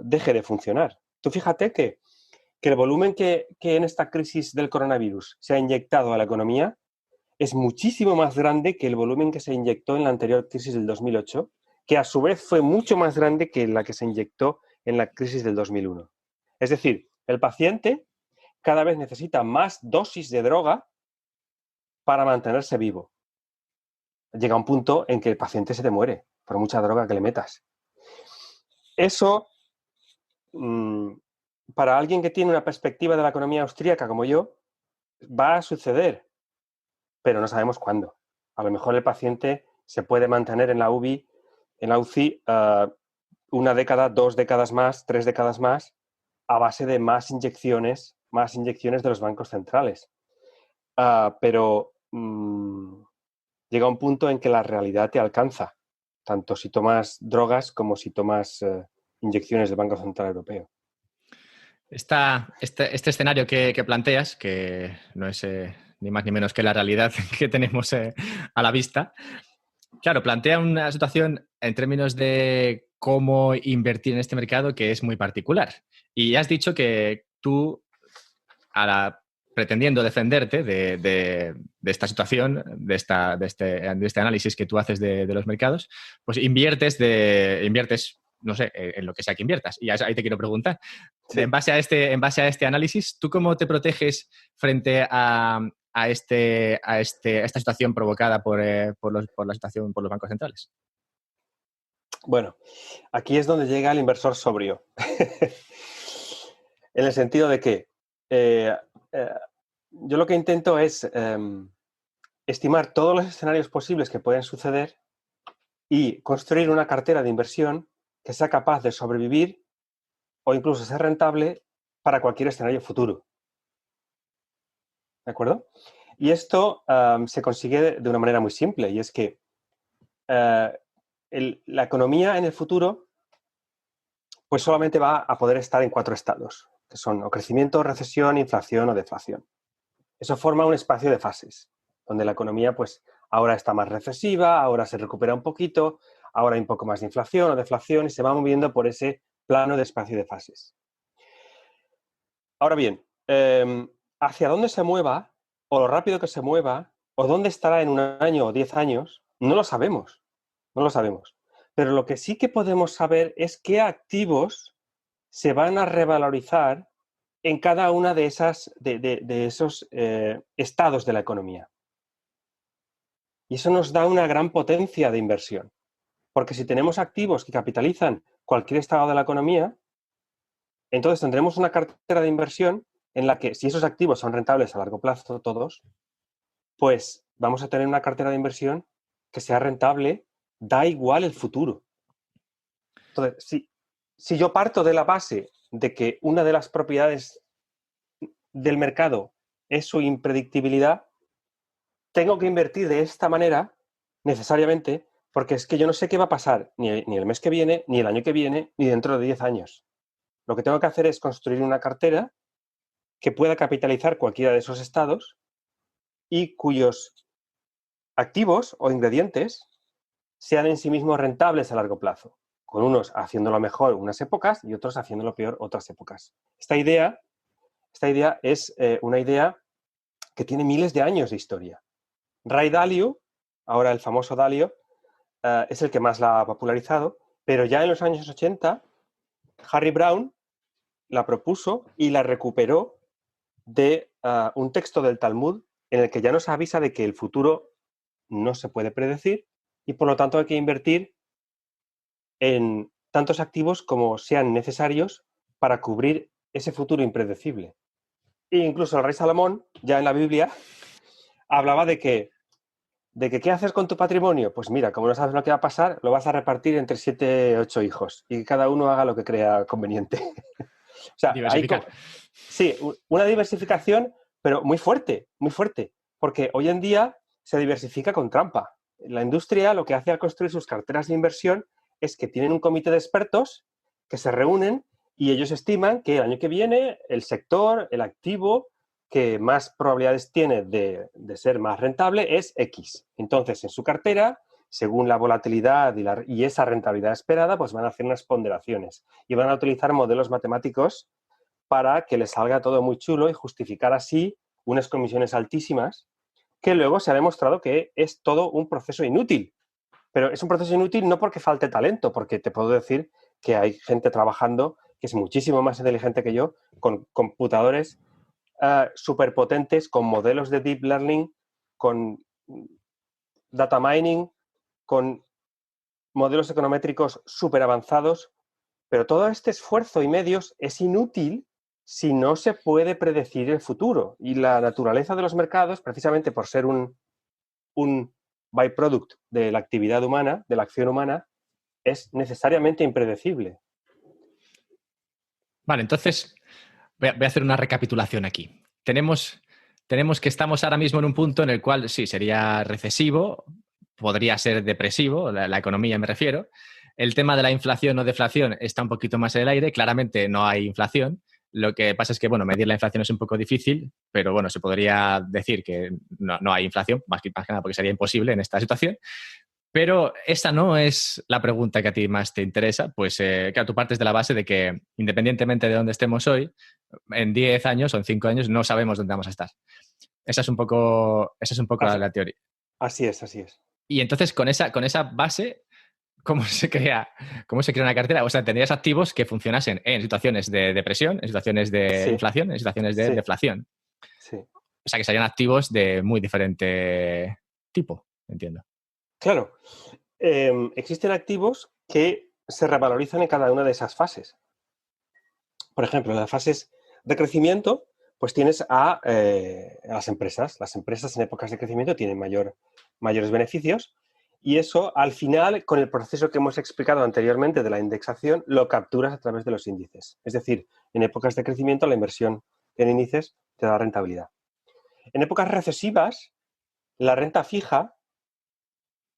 deje de funcionar. Tú fíjate que el volumen que en esta crisis del coronavirus se ha inyectado a la economía es muchísimo más grande que el volumen que se inyectó en la anterior crisis del 2008, que a su vez fue mucho más grande que la que se inyectó en la crisis del 2001. Es decir, el paciente cada vez necesita más dosis de droga para mantenerse vivo. Llega un punto en que el paciente se te muere por mucha droga que le metas. Eso, para alguien que tiene una perspectiva de la economía austríaca como yo, va a suceder, pero no sabemos cuándo. A lo mejor el paciente se puede mantener en la UCI, una década, 2 décadas más, 3 décadas más, a base de más inyecciones de los bancos centrales. Pero llega un punto en que la realidad te alcanza, tanto si tomas drogas como si tomas inyecciones del Banco Central Europeo. Este escenario que planteas, que no es ni más ni menos que la realidad que tenemos a la vista, claro, plantea una situación en términos de cómo invertir en este mercado que es muy particular. Y has dicho que tú, pretendiendo defenderte de esta situación, de este análisis que tú haces de los mercados, pues inviertes, no sé, en lo que sea que inviertas. Y ahí te quiero preguntar, Sí. en base a este análisis, ¿tú cómo te proteges frente a esta situación provocada por la situación, por los bancos centrales? Bueno, aquí es donde llega el inversor sobrio. En el sentido de que eh, eh, yo lo que intento es estimar todos los escenarios posibles que pueden suceder y construir una cartera de inversión que sea capaz de sobrevivir o incluso ser rentable para cualquier escenario futuro. ¿De acuerdo? Y esto se consigue de una manera muy simple, y es que la economía en el futuro pues solamente va a poder estar en 4 estados, que son o crecimiento, recesión, inflación o deflación. Eso forma un espacio de fases, donde la economía pues ahora está más recesiva, ahora se recupera un poquito, ahora hay un poco más de inflación o deflación y se va moviendo por ese plano de espacio de fases. Ahora bien, hacia dónde se mueva, o lo rápido que se mueva, o dónde estará en un año o 10 años, no lo sabemos. No lo sabemos. Pero lo que sí que podemos saber es qué activos se van a revalorizar en cada una de esos estados de la economía. Y eso nos da una gran potencia de inversión. Porque si tenemos activos que capitalizan cualquier estado de la economía, entonces tendremos una cartera de inversión en la que, si esos activos son rentables a largo plazo todos, pues vamos a tener una cartera de inversión que sea rentable, da igual el futuro. Entonces, si yo parto de la base de que una de las propiedades del mercado es su impredictibilidad, tengo que invertir de esta manera necesariamente, porque es que yo no sé qué va a pasar ni el mes que viene, ni el año que viene, ni dentro de 10 años. Lo que tengo que hacer es construir una cartera que pueda capitalizar cualquiera de esos estados y cuyos activos o ingredientes sean en sí mismos rentables a largo plazo, con unos haciéndolo mejor unas épocas y otros haciéndolo peor otras épocas. Esta idea es una idea que tiene miles de años de historia. Ray Dalio, ahora el famoso Dalio, es el que más la ha popularizado, pero ya en los años 80, Harry Brown la propuso y la recuperó de un texto del Talmud en el que ya nos avisa de que el futuro no se puede predecir y por lo tanto hay que invertir en tantos activos como sean necesarios para cubrir ese futuro impredecible. E incluso el rey Salomón, ya en la Biblia, hablaba de que ¿qué haces con tu patrimonio? Pues mira, como no sabes lo que va a pasar, lo vas a repartir entre 7, 8 hijos y que cada uno haga lo que crea conveniente. O sea, Diversificar. sí, una diversificación, pero muy fuerte, porque hoy en día se diversifica con trampa. La industria lo que hace al construir sus carteras de inversión es que tienen un comité de expertos que se reúnen y ellos estiman que el año que viene el sector, el activo que más probabilidades tiene de ser más rentable es X. Entonces, en su cartera, según la volatilidad y esa rentabilidad esperada, pues van a hacer unas ponderaciones y van a utilizar modelos matemáticos para que les salga todo muy chulo y justificar así unas comisiones altísimas que luego se ha demostrado que es todo un proceso inútil. Pero es un proceso inútil no porque falte talento, porque te puedo decir que hay gente trabajando que es muchísimo más inteligente que yo, con computadores superpotentes, con modelos de deep learning, con data mining, con modelos econométricos súper avanzados, pero todo este esfuerzo y medios es inútil si no se puede predecir el futuro. Y la naturaleza de los mercados, precisamente por ser un byproduct de la actividad humana, de la acción humana, es necesariamente impredecible. Vale, entonces voy a hacer una recapitulación aquí. Tenemos que estamos ahora mismo en un punto en el cual sí, sería recesivo, podría ser depresivo, la economía me refiero. El tema de la inflación o deflación está un poquito más en el aire. Claramente no hay inflación. Lo que pasa es que, bueno, medir la inflación es un poco difícil, pero bueno, se podría decir que no hay inflación, más que nada porque sería imposible en esta situación. Pero esa no es la pregunta que a ti más te interesa, pues claro, tú partes de la base de que independientemente de dónde estemos hoy, en 10 años o en 5 años no sabemos dónde vamos a estar. Esa es un poco la teoría. Así es, así es. Y entonces con esa base, ¿cómo se crea una cartera? O sea, tendrías activos que funcionasen en situaciones de depresión, en situaciones de Sí, inflación, en situaciones de sí, deflación. sí. O sea, que serían activos de muy diferente tipo, entiendo. Claro, existen activos que se revalorizan en cada una de esas fases. Por ejemplo, en las fases de crecimiento, pues tienes a las empresas. Las empresas en épocas de crecimiento tienen mayores beneficios y eso, al final, con el proceso que hemos explicado anteriormente de la indexación, lo capturas a través de los índices. Es decir, en épocas de crecimiento, la inversión en índices te da rentabilidad. En épocas recesivas, la renta fija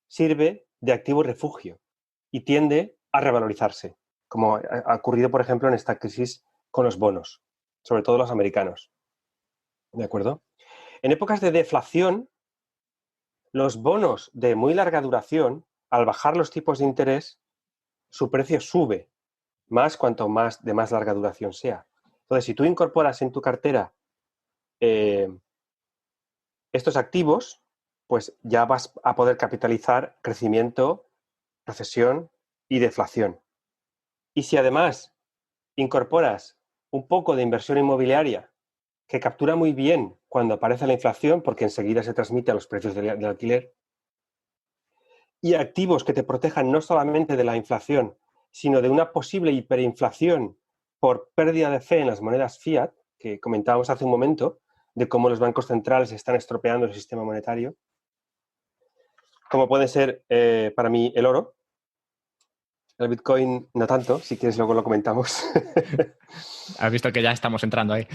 sirve de activo refugio y tiende a revalorizarse, como ha ocurrido, por ejemplo, en esta crisis con los bonos, sobre todo los americanos. ¿De acuerdo? En épocas de deflación, los bonos de muy larga duración, al bajar los tipos de interés, su precio sube, más cuanto más de más larga duración sea. Entonces, si tú incorporas en tu cartera eh, estos activos, pues ya vas a poder capitalizar crecimiento, recesión y deflación. Y si además incorporas un poco de inversión inmobiliaria que captura muy bien cuando aparece la inflación, porque enseguida se transmite a los precios del alquiler, y activos que te protejan no solamente de la inflación, sino de una posible hiperinflación por pérdida de fe en las monedas fiat, que comentábamos hace un momento, de cómo los bancos centrales están estropeando el sistema monetario, como puede ser para mí el oro. El Bitcoin no tanto, si quieres luego lo comentamos. Has visto que ya estamos entrando ahí.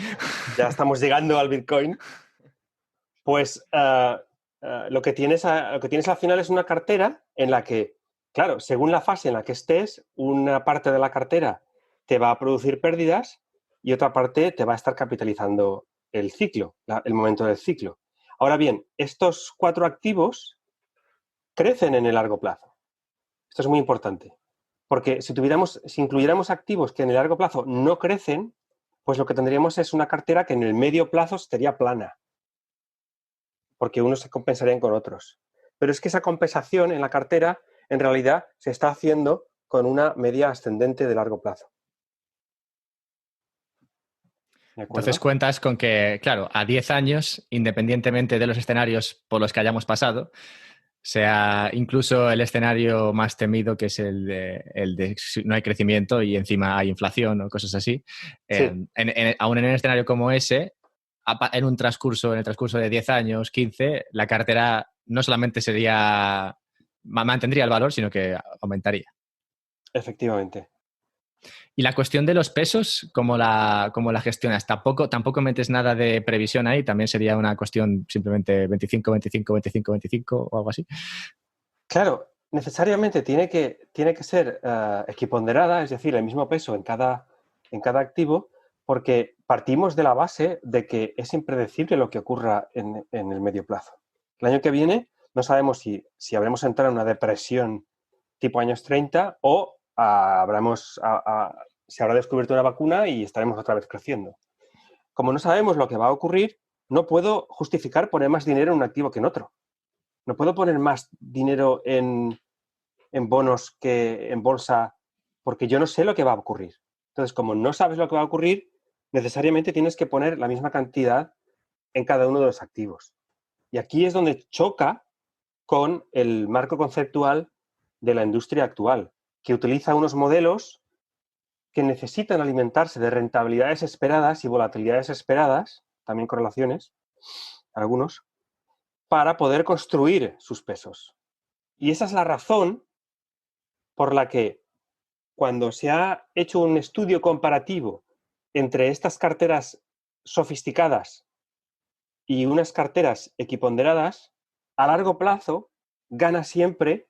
Ya estamos llegando al Bitcoin. Pues lo que tienes al final es una cartera en la que, claro, según la fase en la que estés, una parte de la cartera te va a producir pérdidas y otra parte te va a estar capitalizando el ciclo, el momento del ciclo. Ahora bien, estos 4 activos crecen en el largo plazo. Esto es muy importante. Porque si incluyéramos activos que en el largo plazo no crecen, pues lo que tendríamos es una cartera que en el medio plazo sería plana, porque unos se compensarían con otros. Pero es que esa compensación en la cartera en realidad se está haciendo con una media ascendente de largo plazo. ¿De Entonces acuerdo? cuentas con que, claro, a 10 años, independientemente de los escenarios por los que hayamos pasado, sea incluso el escenario más temido, que es el de si no hay crecimiento y encima hay inflación o cosas así, Sí, aún en un escenario como ese, en el transcurso de 10 años, 15, la cartera no solamente mantendría el valor, sino que aumentaría. efectivamente. Y la cuestión de los pesos, ¿cómo la gestionas? Tampoco metes nada de previsión ahí, también sería una cuestión simplemente 25, 25, 25, 25 o algo así. Claro, necesariamente tiene que ser equiponderada, es decir, el mismo peso en cada activo, porque partimos de la base de que es impredecible lo que ocurra en el medio plazo. El año que viene no sabemos si habremos entrado en una depresión tipo años 30 o se habrá descubierto una vacuna y estaremos otra vez creciendo. Como no sabemos lo que va a ocurrir, no puedo justificar poner más dinero en un activo que en otro. No puedo poner más dinero en bonos que en bolsa porque yo no sé lo que va a ocurrir. Entonces, como no sabes lo que va a ocurrir, necesariamente tienes que poner la misma cantidad en cada uno de los activos. Y aquí es donde choca con el marco conceptual de la industria actual, que utiliza unos modelos que necesitan alimentarse de rentabilidades esperadas y volatilidades esperadas, también correlaciones, algunos, para poder construir sus pesos. Y esa es la razón por la que cuando se ha hecho un estudio comparativo entre estas carteras sofisticadas y unas carteras equiponderadas, a largo plazo gana siempre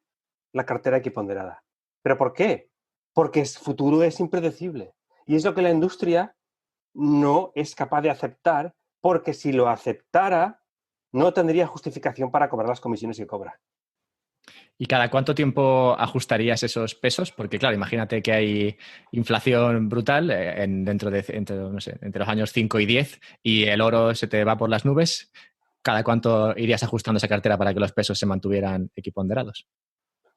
la cartera equiponderada. ¿Pero por qué? Porque el futuro es impredecible. Y es lo que la industria no es capaz de aceptar, porque si lo aceptara, no tendría justificación para cobrar las comisiones que cobra. ¿Y cada cuánto tiempo ajustarías esos pesos? Porque, claro, imagínate que hay inflación brutal no sé, entre los años 5 y 10 y el oro se te va por las nubes. ¿Cada cuánto irías ajustando esa cartera para que los pesos se mantuvieran equiponderados?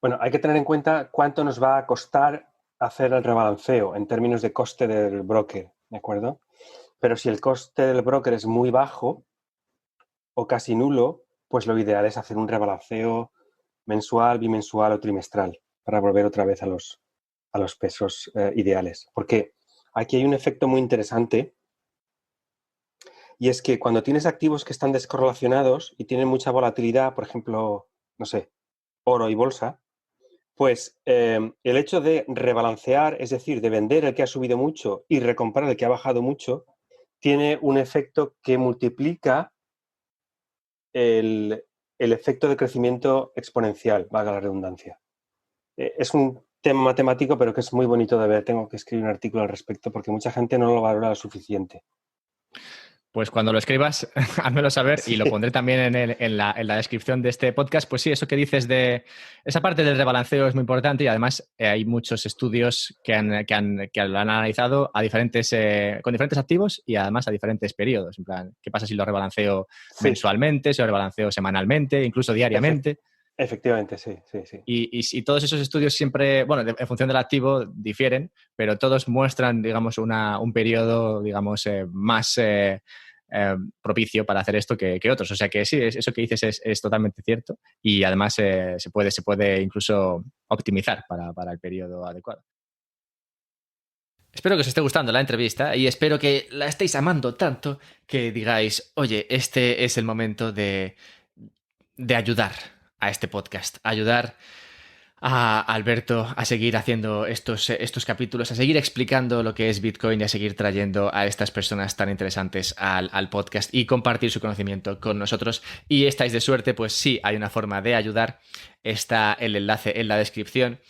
Bueno, hay que tener en cuenta cuánto nos va a costar hacer el rebalanceo en términos de coste del broker, ¿de acuerdo? Pero si el coste del broker es muy bajo o casi nulo, pues lo ideal es hacer un rebalanceo mensual, bimensual o trimestral para volver otra vez a los pesos ideales. Porque aquí hay un efecto muy interesante y es que cuando tienes activos que están descorrelacionados y tienen mucha volatilidad, por ejemplo, no sé, oro y bolsa, pues el hecho de rebalancear, es decir, de vender el que ha subido mucho y recomprar el que ha bajado mucho, tiene un efecto que multiplica el efecto de crecimiento exponencial, valga la redundancia. Es un tema matemático, pero que es muy bonito de ver. Tengo que escribir un artículo al respecto porque mucha gente no lo valora lo suficiente. Pues cuando lo escribas, házmelo saber y Sí, lo pondré también en la descripción de este podcast. Pues sí, eso que dices de esa parte del rebalanceo es muy importante y además hay muchos estudios que lo han analizado con diferentes activos y además a diferentes periodos. En plan, ¿qué pasa si lo rebalanceo sí, mensualmente, si lo rebalanceo semanalmente, incluso diariamente? efectivamente, sí, sí, sí. Y todos esos estudios siempre, bueno, en función del activo difieren, pero todos muestran, digamos, un periodo, digamos, más propicio para hacer esto que otros. O sea que sí, eso que dices es totalmente cierto y además se puede incluso optimizar para el periodo adecuado. Espero que os esté gustando la entrevista y espero que la estéis amando tanto que digáis, oye, este es el momento de ayudar a este podcast, ayudar a Alberto a seguir haciendo estos capítulos, a seguir explicando lo que es Bitcoin y a seguir trayendo a estas personas tan interesantes al podcast y compartir su conocimiento con nosotros. Y estáis de suerte, pues sí, hay una forma de ayudar. Está el enlace en la descripción.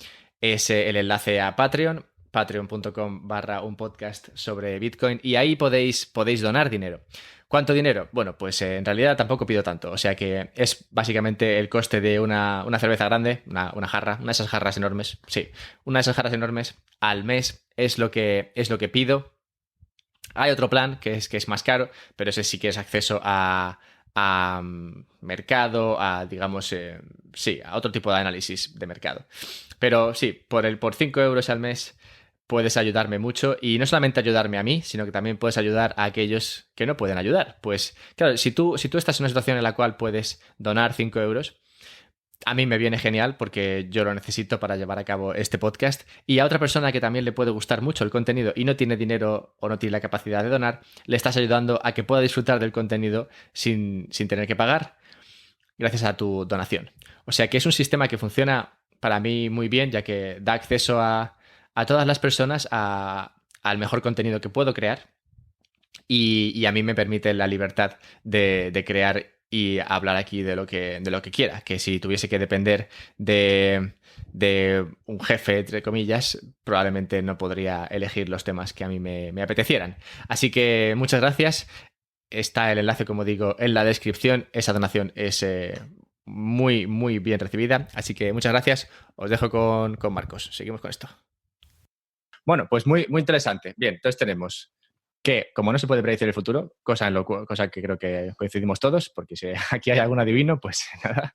Es el enlace a Patreon, patreon.com/un podcast sobre Bitcoin y ahí podéis donar dinero. ¿Cuánto dinero? Bueno, pues en realidad tampoco pido tanto. O sea que es básicamente el coste de una cerveza grande, una jarra, una de esas jarras enormes. Sí, una de esas jarras enormes al mes es lo que pido. Hay otro plan que es más caro, pero ese sí que es acceso a mercado, a, digamos, sí, a otro tipo de análisis de mercado. Pero sí, por 5 euros al mes puedes ayudarme mucho y no solamente ayudarme a mí, sino que también puedes ayudar a aquellos que no pueden ayudar. Pues claro, si tú estás en una situación en la cual puedes donar 5 euros, a mí me viene genial porque yo lo necesito para llevar a cabo este podcast y a otra persona que también le puede gustar mucho el contenido y no tiene dinero o no tiene la capacidad de donar, le estás ayudando a que pueda disfrutar del contenido sin tener que pagar gracias a tu donación. O sea que es un sistema que funciona para mí muy bien ya que da acceso a todas las personas al mejor contenido que puedo crear y a mí me permite la libertad de crear y hablar aquí de lo que quiera, que si tuviese que depender de un jefe, entre comillas, probablemente no podría elegir los temas que a mí me apetecieran. Así que muchas gracias. Está el enlace, como digo, en la descripción. Esa donación es muy, muy bien recibida. Así que muchas gracias. Os dejo con Marcos. Seguimos con esto. Bueno, pues muy, muy interesante. Bien, entonces tenemos que como no se puede predecir el futuro, cosa que creo que coincidimos todos, porque si aquí hay algún adivino, pues nada,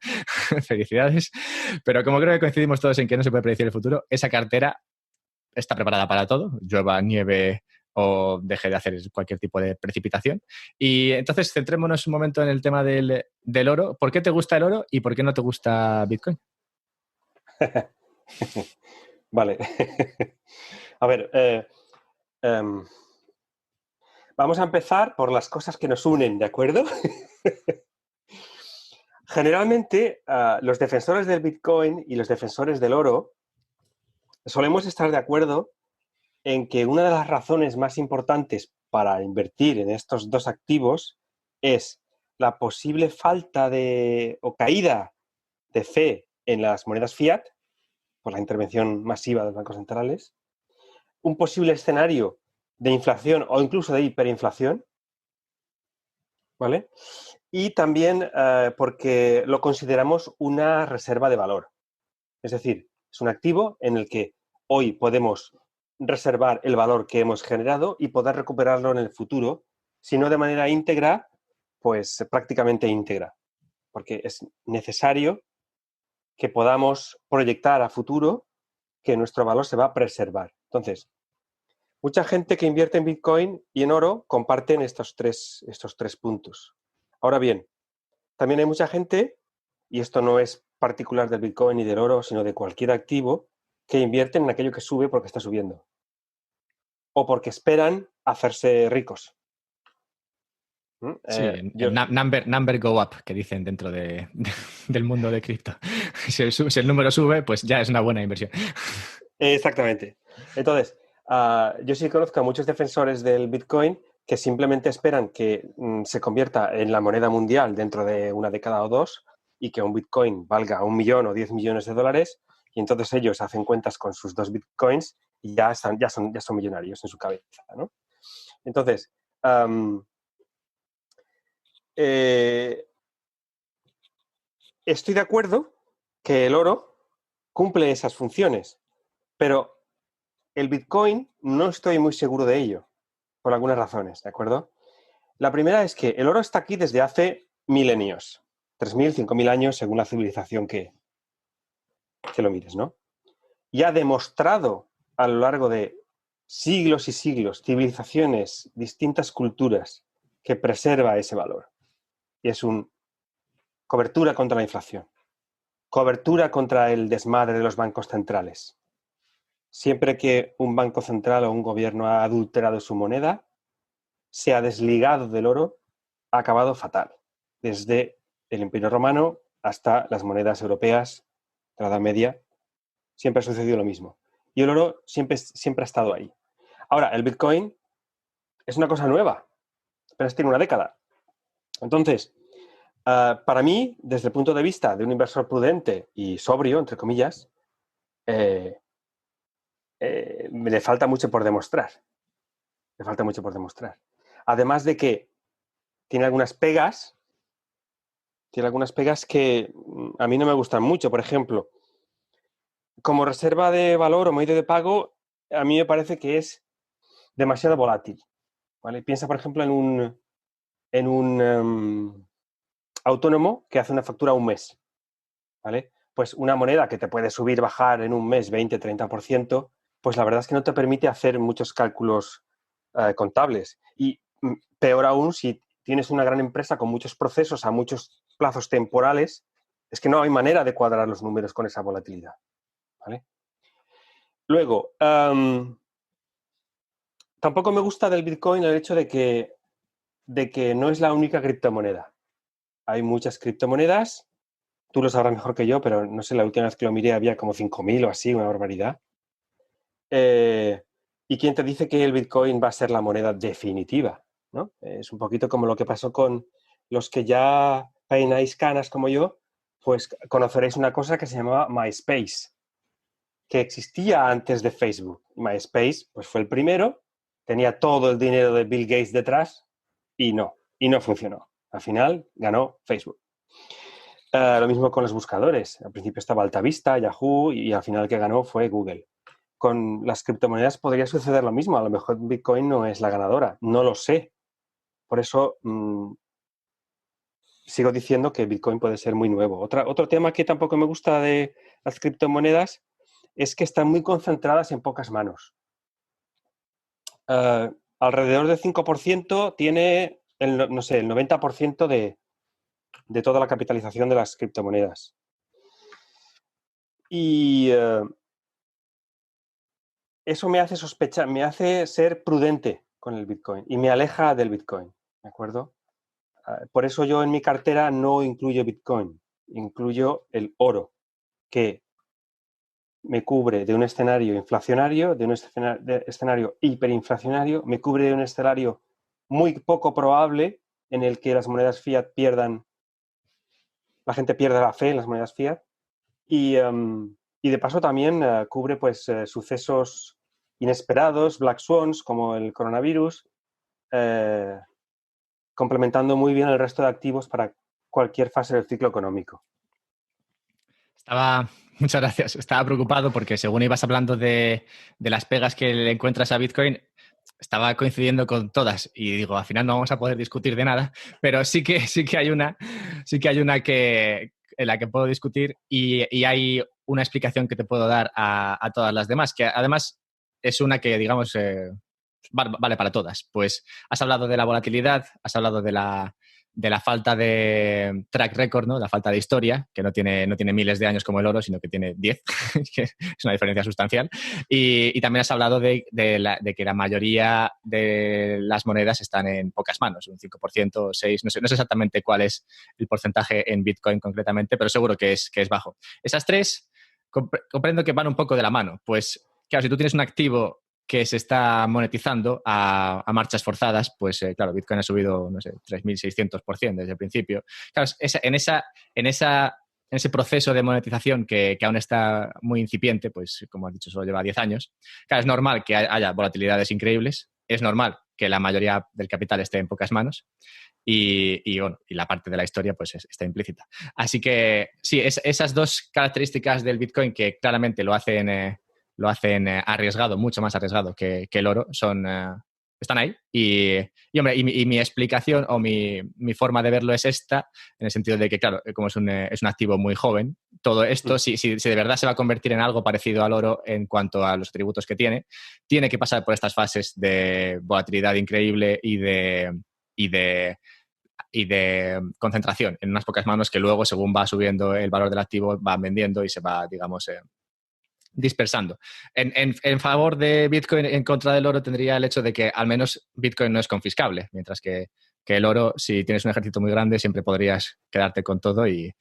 felicidades. Pero como creo que coincidimos todos en que no se puede predecir el futuro, esa cartera está preparada para todo, llueva, nieve o deje de hacer cualquier tipo de precipitación. Y entonces centrémonos un momento en el tema del oro. ¿Por qué te gusta el oro y por qué no te gusta Bitcoin? Vale. A ver, em, vamos a empezar por las cosas que nos unen, ¿de acuerdo? Generalmente, los defensores del Bitcoin y los defensores del oro solemos estar de acuerdo en que una de las razones más importantes para invertir en estos dos activos es la posible falta de o caída de fe en las monedas fiat por la intervención masiva de los bancos centrales, un posible escenario de inflación o incluso de hiperinflación, ¿vale? Y también porque lo consideramos una reserva de valor. Es decir, es un activo en el que hoy podemos reservar el valor que hemos generado y poder recuperarlo en el futuro, si no de manera íntegra, pues prácticamente íntegra, porque es necesario que podamos proyectar a futuro que nuestro valor se va a preservar. Entonces, mucha gente que invierte en Bitcoin y en oro comparten estos tres puntos. Ahora bien, también hay mucha gente, y esto no es particular del Bitcoin ni del oro, sino de cualquier activo, que invierten en aquello que sube porque está subiendo. O porque esperan hacerse ricos. Sí, number go up, que dicen dentro del mundo de cripto. Si el número sube, pues ya es una buena inversión. Exactamente. Entonces, yo sí conozco a muchos defensores del Bitcoin que simplemente esperan que se convierta en la moneda mundial dentro de una década o dos y que un Bitcoin valga 1 millón o 10 millones de dólares y entonces ellos hacen cuentas con sus 2 Bitcoins y ya son millonarios en su cabeza, ¿no? Entonces, estoy de acuerdo que el oro cumple esas funciones, pero el Bitcoin no estoy muy seguro de ello, por algunas razones, ¿de acuerdo? La primera es que el oro está aquí desde hace milenios, 3.000, 5.000 años, según la civilización que lo mires, ¿no? Y ha demostrado a lo largo de siglos y siglos, civilizaciones, distintas culturas, que preserva ese valor. Y es una cobertura contra la inflación, cobertura contra el desmadre de los bancos centrales. Siempre que un banco central o un gobierno ha adulterado su moneda, se ha desligado del oro, ha acabado fatal. Desde el Imperio Romano hasta las monedas europeas de la Edad Media, siempre ha sucedido lo mismo. Y el oro siempre ha estado ahí. Ahora, el Bitcoin es una cosa nueva, apenas tiene una década. Entonces, para mí, desde el punto de vista de un inversor prudente y sobrio, entre comillas, me le falta mucho por demostrar. Le falta mucho por demostrar. Además de que tiene algunas pegas que a mí no me gustan mucho. Por ejemplo, como reserva de valor o medio de pago, a mí me parece que es demasiado volátil, ¿vale? Piensa, por ejemplo, en un autónomo que hace una factura un mes, ¿vale? Pues una moneda que te puede subir, bajar en un mes 20, 30%, pues la verdad es que no te permite hacer muchos cálculos contables. Y peor aún, si tienes una gran empresa con muchos procesos a muchos plazos temporales, es que no hay manera de cuadrar los números con esa volatilidad, ¿vale? Luego, tampoco me gusta del Bitcoin el hecho de que no es la única criptomoneda. Hay muchas criptomonedas, tú lo sabrás mejor que yo, pero no sé, la última vez que lo miré había como 5.000 o así, una barbaridad. ¿Y quién te dice que el Bitcoin va a ser la moneda definitiva, ¿no? Es un poquito como lo que pasó con los que ya peináis canas como yo, pues conoceréis una cosa que se llamaba MySpace, que existía antes de Facebook. MySpace pues fue el primero, tenía todo el dinero de Bill Gates detrás y no funcionó. Al final ganó Facebook. Lo mismo con los buscadores. Al principio estaba Altavista, Yahoo y al final el que ganó fue Google. con las criptomonedas podría suceder lo mismo. A lo mejor Bitcoin no es la ganadora, no lo sé. Por eso sigo diciendo que Bitcoin puede ser muy nuevo. Otro tema que tampoco me gusta de las criptomonedas es que están muy concentradas en pocas manos. Alrededor del 5% tiene no sé, el 90% de toda la capitalización de las criptomonedas. Y eso me hace sospechar, me hace ser prudente con el Bitcoin y me aleja del Bitcoin, ¿de acuerdo? Por eso yo en mi cartera no incluyo Bitcoin, incluyo el oro, que me cubre de un escenario inflacionario, de un escenario hiperinflacionario, me cubre de un escenario muy poco probable en el que las monedas fiat la gente pierda la fe en las monedas fiat y de paso también cubre pues sucesos inesperados, black swans como el coronavirus, complementando muy bien el resto de activos para cualquier fase del ciclo económico. Muchas gracias. Estaba preocupado porque según ibas hablando de las pegas que le encuentras a Bitcoin, estaba coincidiendo con todas y digo, al final no vamos a poder discutir de nada, pero sí que hay una en la que puedo discutir y hay una explicación que te puedo dar a todas las demás, que además es una que, digamos, vale para todas. Pues has hablado de la volatilidad, has hablado de la falta de track record, ¿no? La falta de historia, que no tiene miles de años como el oro, sino que tiene 10, que es una diferencia sustancial. Y también has hablado de que la mayoría de las monedas están en pocas manos, un 5%, 6%, no sé exactamente cuál es el porcentaje en Bitcoin concretamente, pero seguro que es bajo. Esas tres comprendo que van un poco de la mano. Pues, claro, si tú tienes un activo que se está monetizando a marchas forzadas, pues claro, Bitcoin ha subido, no sé, 3.600% desde el principio. Claro, en ese proceso de monetización que aún está muy incipiente, pues como has dicho, solo lleva 10 años, claro, es normal que haya volatilidades increíbles, es normal que la mayoría del capital esté en pocas manos bueno, y la parte de la historia pues está implícita. Así que sí, esas dos características del Bitcoin que claramente lo hacen arriesgado, mucho más arriesgado que el oro, están ahí. Hombre, mi explicación o mi forma de verlo es esta, en el sentido de que, claro, como es un activo muy joven, todo esto, si de verdad se va a convertir en algo parecido al oro en cuanto a los atributos que tiene que pasar por estas fases de volatilidad increíble y de concentración en unas pocas manos que luego, según va subiendo el valor del activo, van vendiendo y se va, digamos, dispersando. En favor de Bitcoin, en contra del oro, tendría el hecho de que al menos Bitcoin no es confiscable, mientras que el oro, si tienes un ejército muy grande, siempre podrías quedarte con todo y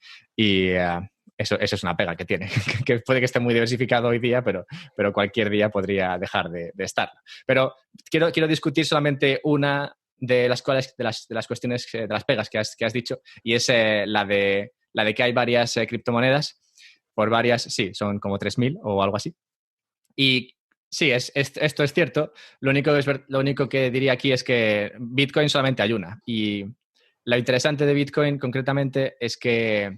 eso es una pega que tiene, que puede que esté muy diversificado hoy día, pero cualquier día podría dejar de estarlo. Pero quiero discutir solamente una de las cuestiones, de las pegas que has dicho, y es la de que hay varias criptomonedas, por varias, sí, son como 3.000 o algo así. Y sí, esto es cierto. Lo único que diría aquí es que Bitcoin solamente hay una. Y lo interesante de Bitcoin concretamente es que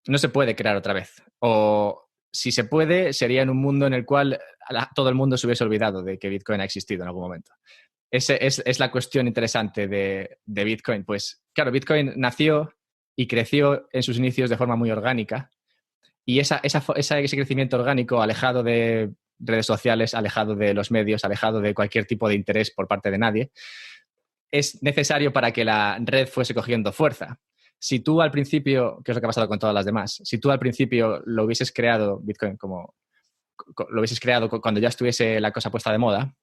no se puede crear otra vez. O si se puede, sería en un mundo en el cual todo el mundo se hubiese olvidado de que Bitcoin ha existido en algún momento. Es la cuestión interesante de Bitcoin. Pues claro, Bitcoin nació y creció en sus inicios de forma muy orgánica. Y ese crecimiento orgánico, alejado de redes sociales, alejado de los medios, alejado de cualquier tipo de interés por parte de nadie, es necesario para que la red fuese cogiendo fuerza. Si tú al principio, que es lo que ha pasado con todas las demás, si tú al principio lo hubieses creado, Bitcoin, lo hubieses creado cuando ya estuviese la cosa puesta de moda,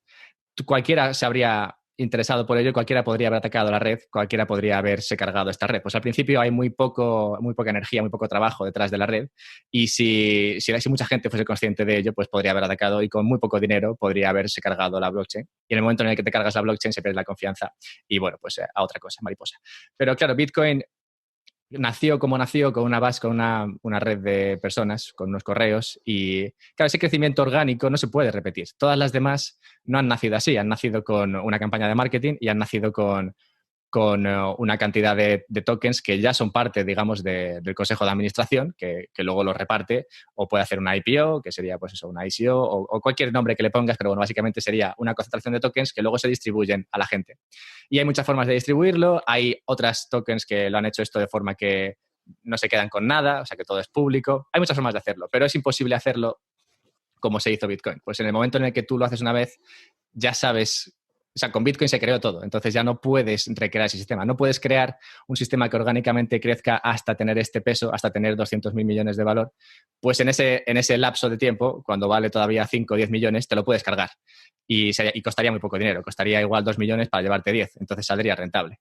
cualquiera se habría interesado por ello, cualquiera podría haber atacado la red, cualquiera podría haberse cargado esta red. Pues al principio hay muy poca energía, muy poco trabajo detrás de la red y si mucha gente fuese consciente de ello, pues podría haber atacado y con muy poco dinero podría haberse cargado la blockchain. Y en el momento en el que te cargas la blockchain se pierde la confianza y bueno, pues a otra cosa, mariposa. Pero claro, Bitcoin nació como nació, con una base, con una red de personas, con unos correos y claro, ese crecimiento orgánico no se puede repetir. Todas las demás no han nacido así, han nacido con una campaña de marketing y han nacido con con una cantidad de tokens que ya son parte, digamos, del consejo de administración, que luego los reparte, o puede hacer una IPO, que sería pues eso, una ICO, o cualquier nombre que le pongas, pero bueno, básicamente sería una concentración de tokens que luego se distribuyen a la gente. Y hay muchas formas de distribuirlo, hay otras tokens que lo han hecho esto de forma que no se quedan con nada, o sea que todo es público. Hay muchas formas de hacerlo, pero es imposible hacerlo como se hizo Bitcoin. Pues en el momento en el que tú lo haces una vez, ya sabes. O sea, con Bitcoin se creó todo, entonces ya no puedes recrear ese sistema. No puedes crear un sistema que orgánicamente crezca hasta tener este peso, hasta tener 200.000 millones de valor. Pues en ese lapso de tiempo, cuando vale todavía 5 o 10 millones, te lo puedes cargar. Y costaría muy poco dinero. Costaría igual 2 millones para llevarte 10. Entonces saldría rentable.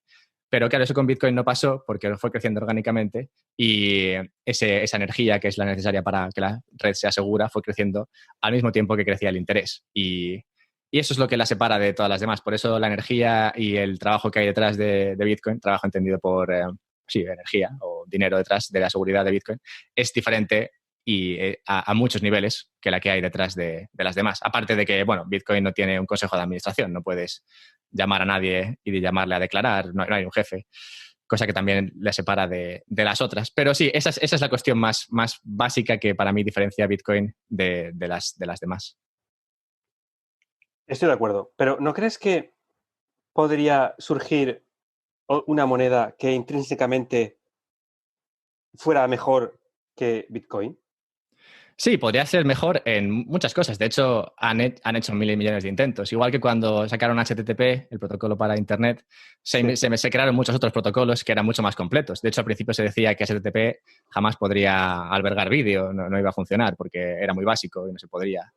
Pero claro, eso con Bitcoin no pasó porque fue creciendo orgánicamente y esa energía que es la necesaria para que la red sea segura fue creciendo al mismo tiempo que crecía el interés. Y eso es lo que la separa de todas las demás. Por eso la energía y el trabajo que hay detrás de Bitcoin, trabajo entendido por, energía o dinero detrás de la seguridad de Bitcoin, es diferente y a muchos niveles que la que hay detrás de las demás. Aparte de que, bueno, Bitcoin no tiene un consejo de administración, no puedes llamar a nadie y llamarle a declarar, no hay un jefe, cosa que también le separa de las otras. Pero sí, esa es la cuestión más básica que para mí diferencia Bitcoin de las demás. Estoy de acuerdo, pero ¿no crees que podría surgir una moneda que intrínsecamente fuera mejor que Bitcoin? Sí, podría ser mejor en muchas cosas. De hecho, han hecho miles y millones de intentos. Igual que cuando sacaron HTTP, el protocolo para Internet, Sí. se crearon muchos otros protocolos que eran mucho más completos. De hecho, al principio se decía que HTTP jamás podría albergar vídeo, no iba a funcionar porque era muy básico y no se podría.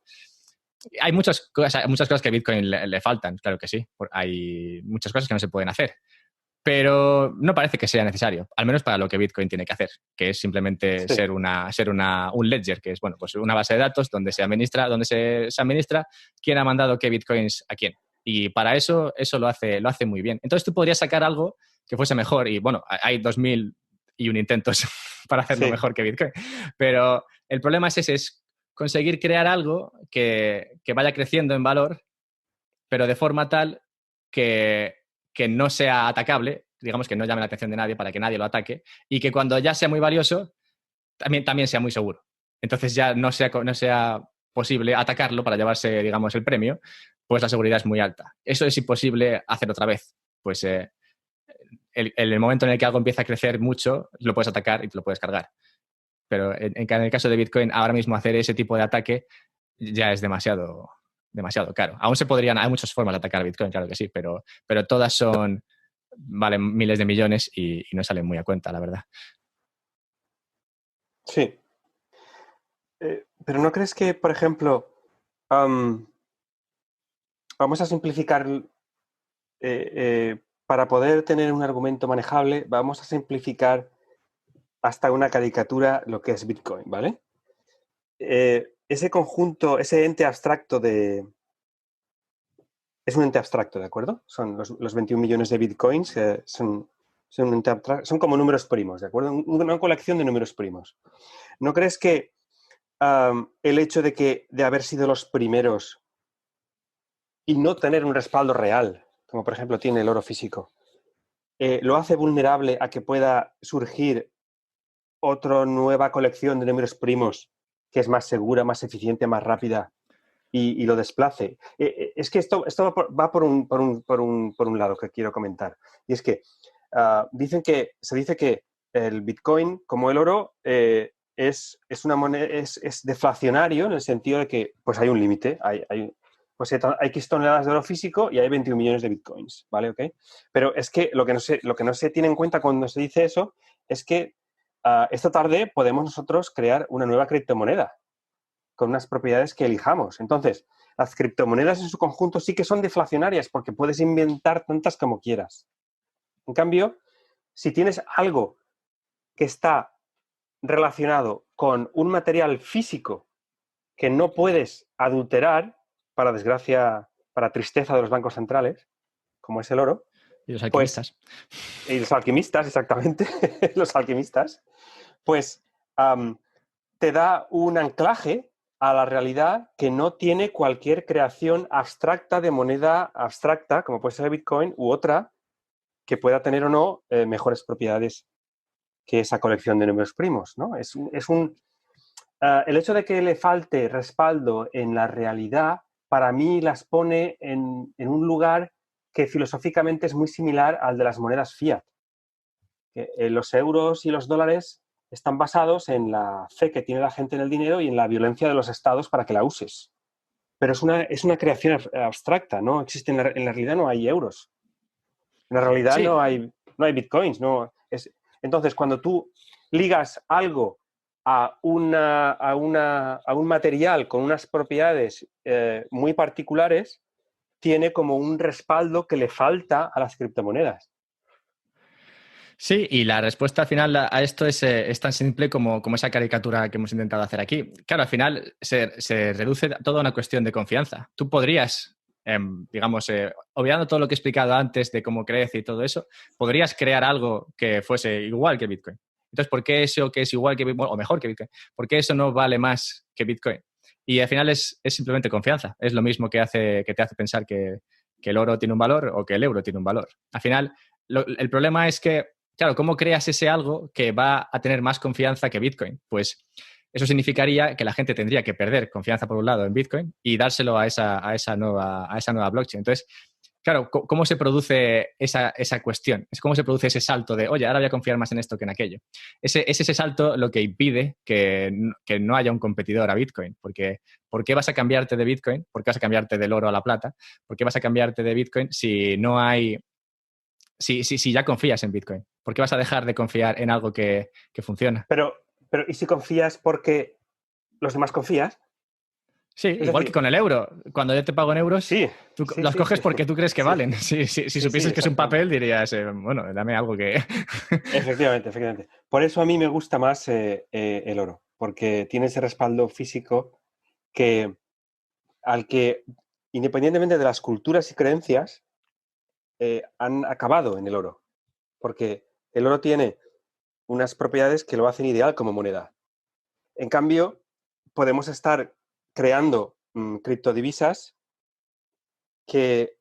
Hay muchas cosas que a Bitcoin le faltan, claro que sí. Hay muchas cosas que no se pueden hacer. Pero no parece que sea necesario, al menos para lo que Bitcoin tiene que hacer, que es simplemente Sí. ser un ledger, que es bueno, pues una base de datos donde se administra quién ha mandado qué Bitcoins a quién. Y para eso lo hace muy bien. Entonces tú podrías sacar algo que fuese mejor y bueno, hay 2001 intentos para hacerlo Sí. mejor que Bitcoin. Pero el problema es ese, es conseguir crear algo que vaya creciendo en valor, pero de forma tal que no sea atacable, digamos que no llame la atención de nadie para que nadie lo ataque, y que cuando ya sea muy valioso, también sea muy seguro. Entonces ya no sea posible atacarlo para llevarse, digamos, el premio, pues la seguridad es muy alta. Eso es imposible hacer otra vez. Pues en el momento en el que algo empieza a crecer mucho, lo puedes atacar y te lo puedes cargar. Pero en el caso de Bitcoin, ahora mismo hacer ese tipo de ataque ya es demasiado caro. Hay muchas formas de atacar Bitcoin, claro que sí, pero todas valen miles de millones y no salen muy a cuenta, la verdad. Sí. Pero ¿no crees que, por ejemplo, am, vamos a simplificar, para poder tener un argumento manejable, vamos a simplificar hasta una caricatura lo que es Bitcoin, ¿vale? Ese conjunto, ese ente abstracto es un ente abstracto, ¿de acuerdo? Son los 21 millones de Bitcoins, son un ente abstracto, son como números primos, ¿de acuerdo? Una colección de números primos. ¿No crees que el hecho de haber sido los primeros y no tener un respaldo real, como por ejemplo tiene el oro físico, lo hace vulnerable a que pueda surgir otra nueva colección de números primos que es más segura, más eficiente, más rápida y lo desplace? Es que esto va por un lado que quiero comentar. Y es que se dice que el Bitcoin, como el oro, es una moneda, es deflacionario en el sentido de que pues hay un límite, pues hay X toneladas de oro físico y hay 21 millones de bitcoins, ¿vale? ¿Okay? Pero es que lo que no se tiene en cuenta cuando se dice eso es que esta tarde podemos nosotros crear una nueva criptomoneda con unas propiedades que elijamos. Entonces, las criptomonedas en su conjunto sí que son deflacionarias porque puedes inventar tantas como quieras. En cambio, si tienes algo que está relacionado con un material físico que no puedes adulterar, para desgracia, para tristeza de los bancos centrales, como es el oro, Y los pues, alquimistas. y los alquimistas, exactamente, los alquimistas, pues te da un anclaje a la realidad que no tiene cualquier creación abstracta de moneda abstracta, como puede ser Bitcoin u otra, que pueda tener o no mejores propiedades que esa colección de números primos, ¿no? El hecho de que le falte respaldo en la realidad, para mí las pone en un lugar que filosóficamente es muy similar al de las monedas fiat. Los euros y los dólares están basados en la fe que tiene la gente en el dinero y en la violencia de los estados para que la uses. Pero es una creación abstracta, ¿no? Existe en la realidad no hay euros. En la realidad Sí, no hay bitcoins, no. Entonces, cuando tú ligas algo a un material con unas propiedades muy particulares, tiene como un respaldo que le falta a las criptomonedas. sí, y la respuesta al final a esto es tan simple como esa caricatura que hemos intentado hacer aquí. Claro, al final se reduce todo a una cuestión de confianza. Tú podrías, digamos, obviando todo lo que he explicado antes de cómo crece y todo eso, podrías crear algo que fuese igual que Bitcoin. Entonces, ¿por qué eso que es igual que Bitcoin, o mejor que Bitcoin, por qué eso no vale más que Bitcoin? Y al final es simplemente confianza. Es lo mismo que te hace pensar que el oro tiene un valor o que el euro tiene un valor. Al final, el problema es que claro, ¿cómo creas ese algo que va a tener más confianza que Bitcoin? Pues eso significaría que la gente tendría que perder confianza por un lado en Bitcoin y dárselo a esa nueva blockchain. Entonces, claro, ¿cómo se produce esa cuestión? ¿Cómo se produce ese salto de, oye, ahora voy a confiar más en esto que en aquello? Es ese salto lo que impide que no haya un competidor a Bitcoin. Porque, ¿por qué vas a cambiarte de Bitcoin? ¿Por qué vas a cambiarte del oro a la plata? ¿Por qué vas a cambiarte de Bitcoin si no hay si ya confías en Bitcoin? ¿Por qué vas a dejar de confiar en algo que funciona? Pero, ¿y si confías porque los demás confías? Sí, Es igual que decir, con el euro. Cuando yo te pago en euros, sí, tú sí, los sí, coges sí, porque tú crees que sí, valen. Si sí, sí, supieses que es un exactamente. papel, dirías, bueno, dame algo que... Efectivamente, efectivamente. Por eso a mí me gusta más el oro, porque tiene ese respaldo físico que, al que, independientemente de las culturas y creencias, han acabado en el oro, porque el oro tiene unas propiedades que lo hacen ideal como moneda. En cambio, podemos estar creando criptodivisas que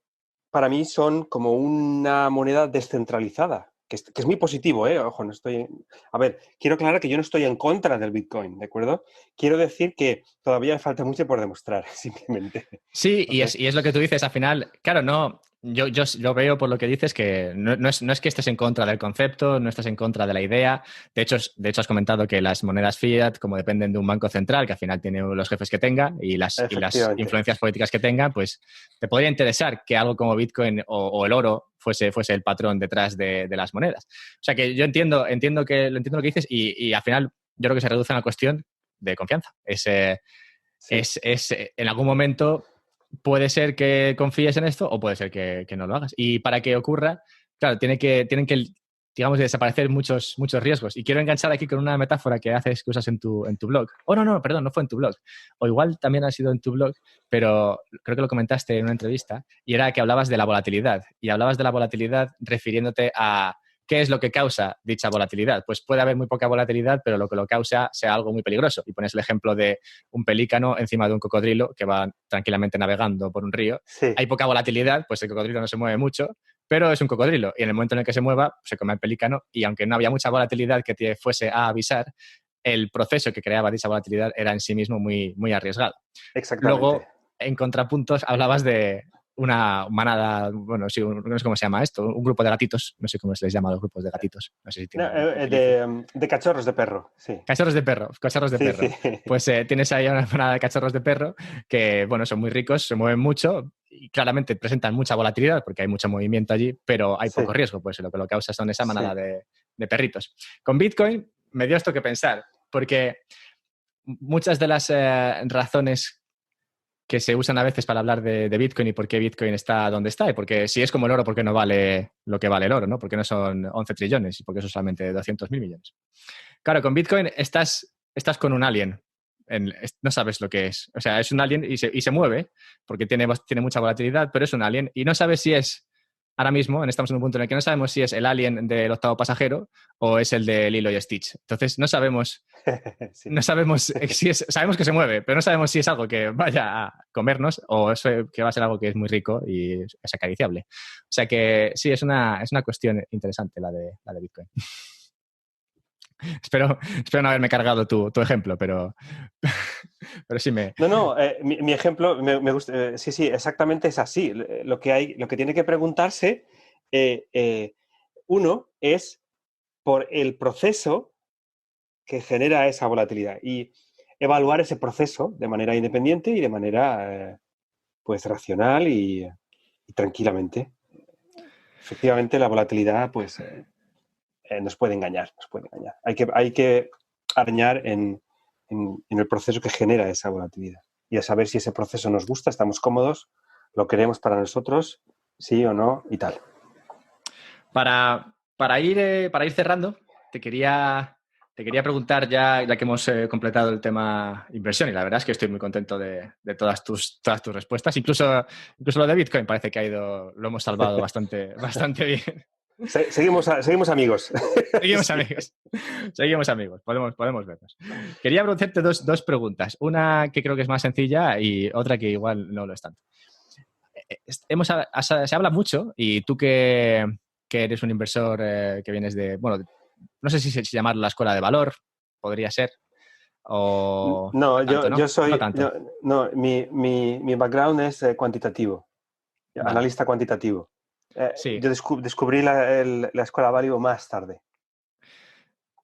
para mí son como una moneda descentralizada, que es muy positivo, ¿eh? Ojo, no estoy... A ver, quiero aclarar que yo no estoy en contra del Bitcoin, ¿de acuerdo? Quiero decir que todavía me falta mucho por demostrar, simplemente. Sí, ¿Ok? y es lo que tú dices al final. Claro, no, yo veo por lo que dices que no es que estés en contra del concepto, no estás en contra de la idea. De hecho, has comentado que las monedas fiat, como dependen de un banco central, que al final tiene los jefes que tenga y las Efectivamente. influencias políticas que tenga, pues te podría interesar que algo como Bitcoin o el oro fuese el patrón detrás de las monedas. O sea que yo entiendo lo que dices y al final yo creo que se reduce a una cuestión de confianza. Sí. En algún momento puede ser que confíes en esto o puede ser que no lo hagas. Y para que ocurra, claro, tienen que digamos, desaparecer muchos riesgos. Y quiero enganchar aquí con una metáfora que usas en tu blog. Oh, no, perdón, no fue en tu blog. O igual también ha sido en tu blog, pero creo que lo comentaste en una entrevista y era que hablabas de la volatilidad. Y hablabas de la volatilidad refiriéndote a ¿qué es lo que causa dicha volatilidad? Pues puede haber muy poca volatilidad, pero lo que lo causa sea algo muy peligroso. Y pones el ejemplo de un pelícano encima de un cocodrilo que va tranquilamente navegando por un río. Sí, Hay poca volatilidad, pues el cocodrilo no se mueve mucho, pero es un cocodrilo. Y en el momento en el que se mueva, se come el pelícano. Y aunque no había mucha volatilidad que te fuese a avisar, el proceso que creaba dicha volatilidad era en sí mismo muy, muy arriesgado. exactamente. Luego, en contrapuntos, hablabas de una manada, bueno, sí, no sé cómo se llama esto, un grupo de gatitos, no sé cómo se les llama a los grupos de gatitos, no sé si No, tiene algún gentilicio. de cachorros de perro, sí. Cachorros de perro, cachorros de Sí, sí. perro. Pues tienes ahí una manada de cachorros de perro que, bueno, son muy ricos, se mueven mucho y claramente presentan mucha volatilidad porque hay mucho movimiento allí, pero hay Sí, poco riesgo, pues lo que lo causa son esa manada sí. de perritos. Con Bitcoin me dio esto que pensar, porque muchas de las razones que se usan a veces para hablar de Bitcoin y por qué Bitcoin está donde está, y porque si es como el oro, ¿por qué no vale lo que vale el oro? ¿No? ¿Por qué no son 11 trillones y por qué son solamente 200.000 millones? Claro, con Bitcoin estás con un alien. No sabes lo que es. O sea, es un alien y se mueve porque tiene mucha volatilidad, pero es un alien y no sabes si es ahora mismo estamos en un punto en el que no sabemos si es el alien del octavo pasajero o es el de Lilo y Stitch. Entonces no sabemos, Sí. no sabemos si es, sabemos que se mueve, pero no sabemos si es algo que vaya a comernos o que va a ser algo que es muy rico y es acariciable. O sea que sí, es una cuestión interesante la de Bitcoin. Espero no haberme cargado tu ejemplo, pero sí me... No, no, mi ejemplo me gusta. Sí, sí, exactamente es así. Lo que tiene que preguntarse, uno, es por el proceso que genera esa volatilidad y evaluar ese proceso de manera independiente y de manera, pues, racional y tranquilamente. Efectivamente, la volatilidad, pues, nos puede engañar, nos puede engañar. Hay que arañar en el proceso que genera esa volatilidad y a saber si ese proceso nos gusta, estamos cómodos, lo queremos para nosotros, sí o no y tal. Para ir cerrando, te quería preguntar ya que hemos completado el tema inversión y la verdad es que estoy muy contento de todas tus respuestas. Incluso lo de Bitcoin parece que lo hemos salvado bastante bien. Seguimos amigos. Seguimos Sí. amigos. Seguimos amigos. Podemos vernos. Quería hacerte dos preguntas. Una que creo que es más sencilla y otra que igual no lo es tanto. Se habla mucho y tú que eres un inversor que vienes de, bueno, no sé si llamarlo la escuela de valor, podría ser, o No, no tanto, ¿no? yo No soy, tanto. no, mi background es cuantitativo, Vale. analista cuantitativo. Sí. Yo descubrí la escuela Value más tarde.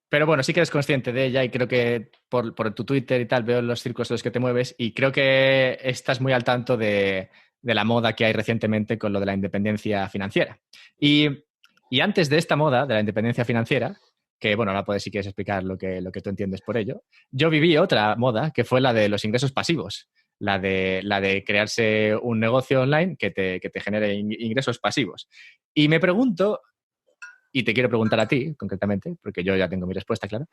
Pero bueno, sí que eres consciente de ella y creo que por tu Twitter y tal veo los círculos en los que te mueves y creo que estás muy al tanto de la moda que hay recientemente con lo de la independencia financiera. Y antes de esta moda de la independencia financiera, que bueno, ahora puedes si quieres explicar lo que tú entiendes por ello, yo viví otra moda que fue la de los ingresos pasivos, la de crearse un negocio online que te genere ingresos pasivos. Y me pregunto y te quiero preguntar a ti, concretamente, porque yo ya tengo mi respuesta, claro,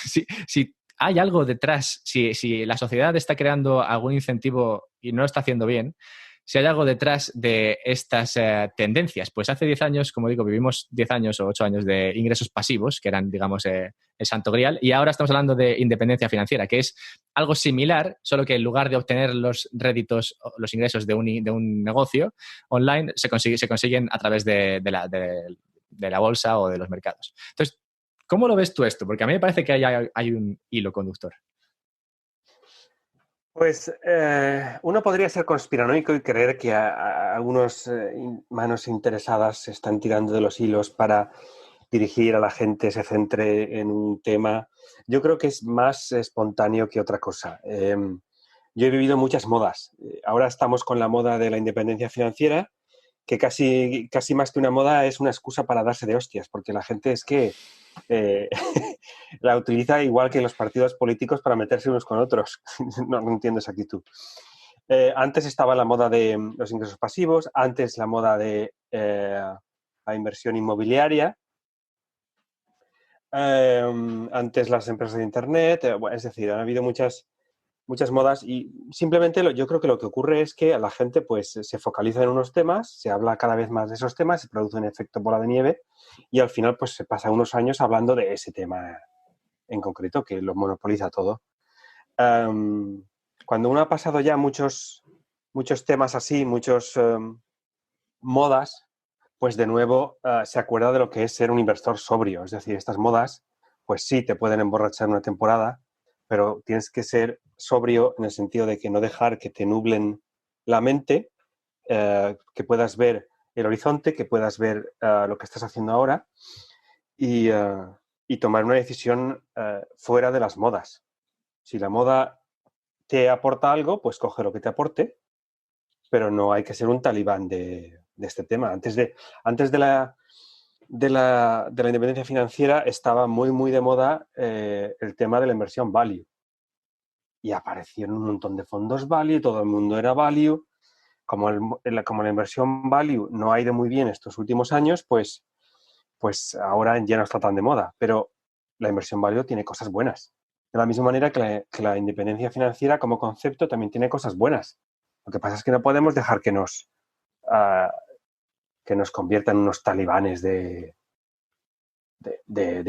si hay algo detrás, si la sociedad está creando algún incentivo y no lo está haciendo bien, si hay algo detrás de estas tendencias. Pues hace 10 años, como digo, vivimos 10 años o 8 años de ingresos pasivos, que eran, digamos, el santo grial, y ahora estamos hablando de independencia financiera, que es algo similar, solo que en lugar de obtener los réditos, los ingresos de un negocio online, se consiguen a través de la bolsa o de los mercados. Entonces, ¿cómo lo ves tú esto? Porque a mí me parece que hay un hilo conductor. Pues uno podría ser conspiranoico y creer que algunas manos interesadas se están tirando de los hilos para dirigir a la gente, se centre en un tema. Yo creo que es más espontáneo que otra cosa. Yo he vivido muchas modas. Ahora estamos con la moda de la independencia financiera, que casi más que una moda es una excusa para darse de hostias, porque la gente es que eh, la utiliza igual que los partidos políticos para meterse unos con otros. No entiendo esa actitud. Antes estaba la moda de los ingresos pasivos, antes la moda de la inversión inmobiliaria, antes las empresas de Internet, bueno, es decir, han habido muchas modas y simplemente yo creo que lo que ocurre es que a la gente pues se focaliza en unos temas, se habla cada vez más de esos temas, se produce un efecto bola de nieve y al final pues se pasa unos años hablando de ese tema en concreto que lo monopoliza todo. Cuando uno ha pasado ya muchos temas así, muchos modas, pues de nuevo se acuerda de lo que es ser un inversor sobrio. Es decir, estas modas, pues sí, te pueden emborrachar una temporada, pero tienes que ser sobrio en el sentido de que no dejar que te nublen la mente, que puedas ver el horizonte, que puedas ver lo que estás haciendo ahora y tomar una decisión fuera de las modas. Si la moda te aporta algo, pues coge lo que te aporte, pero no hay que ser un talibán de este tema. Antes de la independencia financiera estaba muy de moda el tema de la inversión value. Y aparecieron un montón de fondos value, todo el mundo era value. Como la inversión value no ha ido muy bien estos últimos años, pues ahora ya no está tan de moda. Pero la inversión value tiene cosas buenas. De la misma manera que la independencia financiera como concepto también tiene cosas buenas. Lo que pasa es que no podemos dejar que nos que nos convierta en unos talibanes de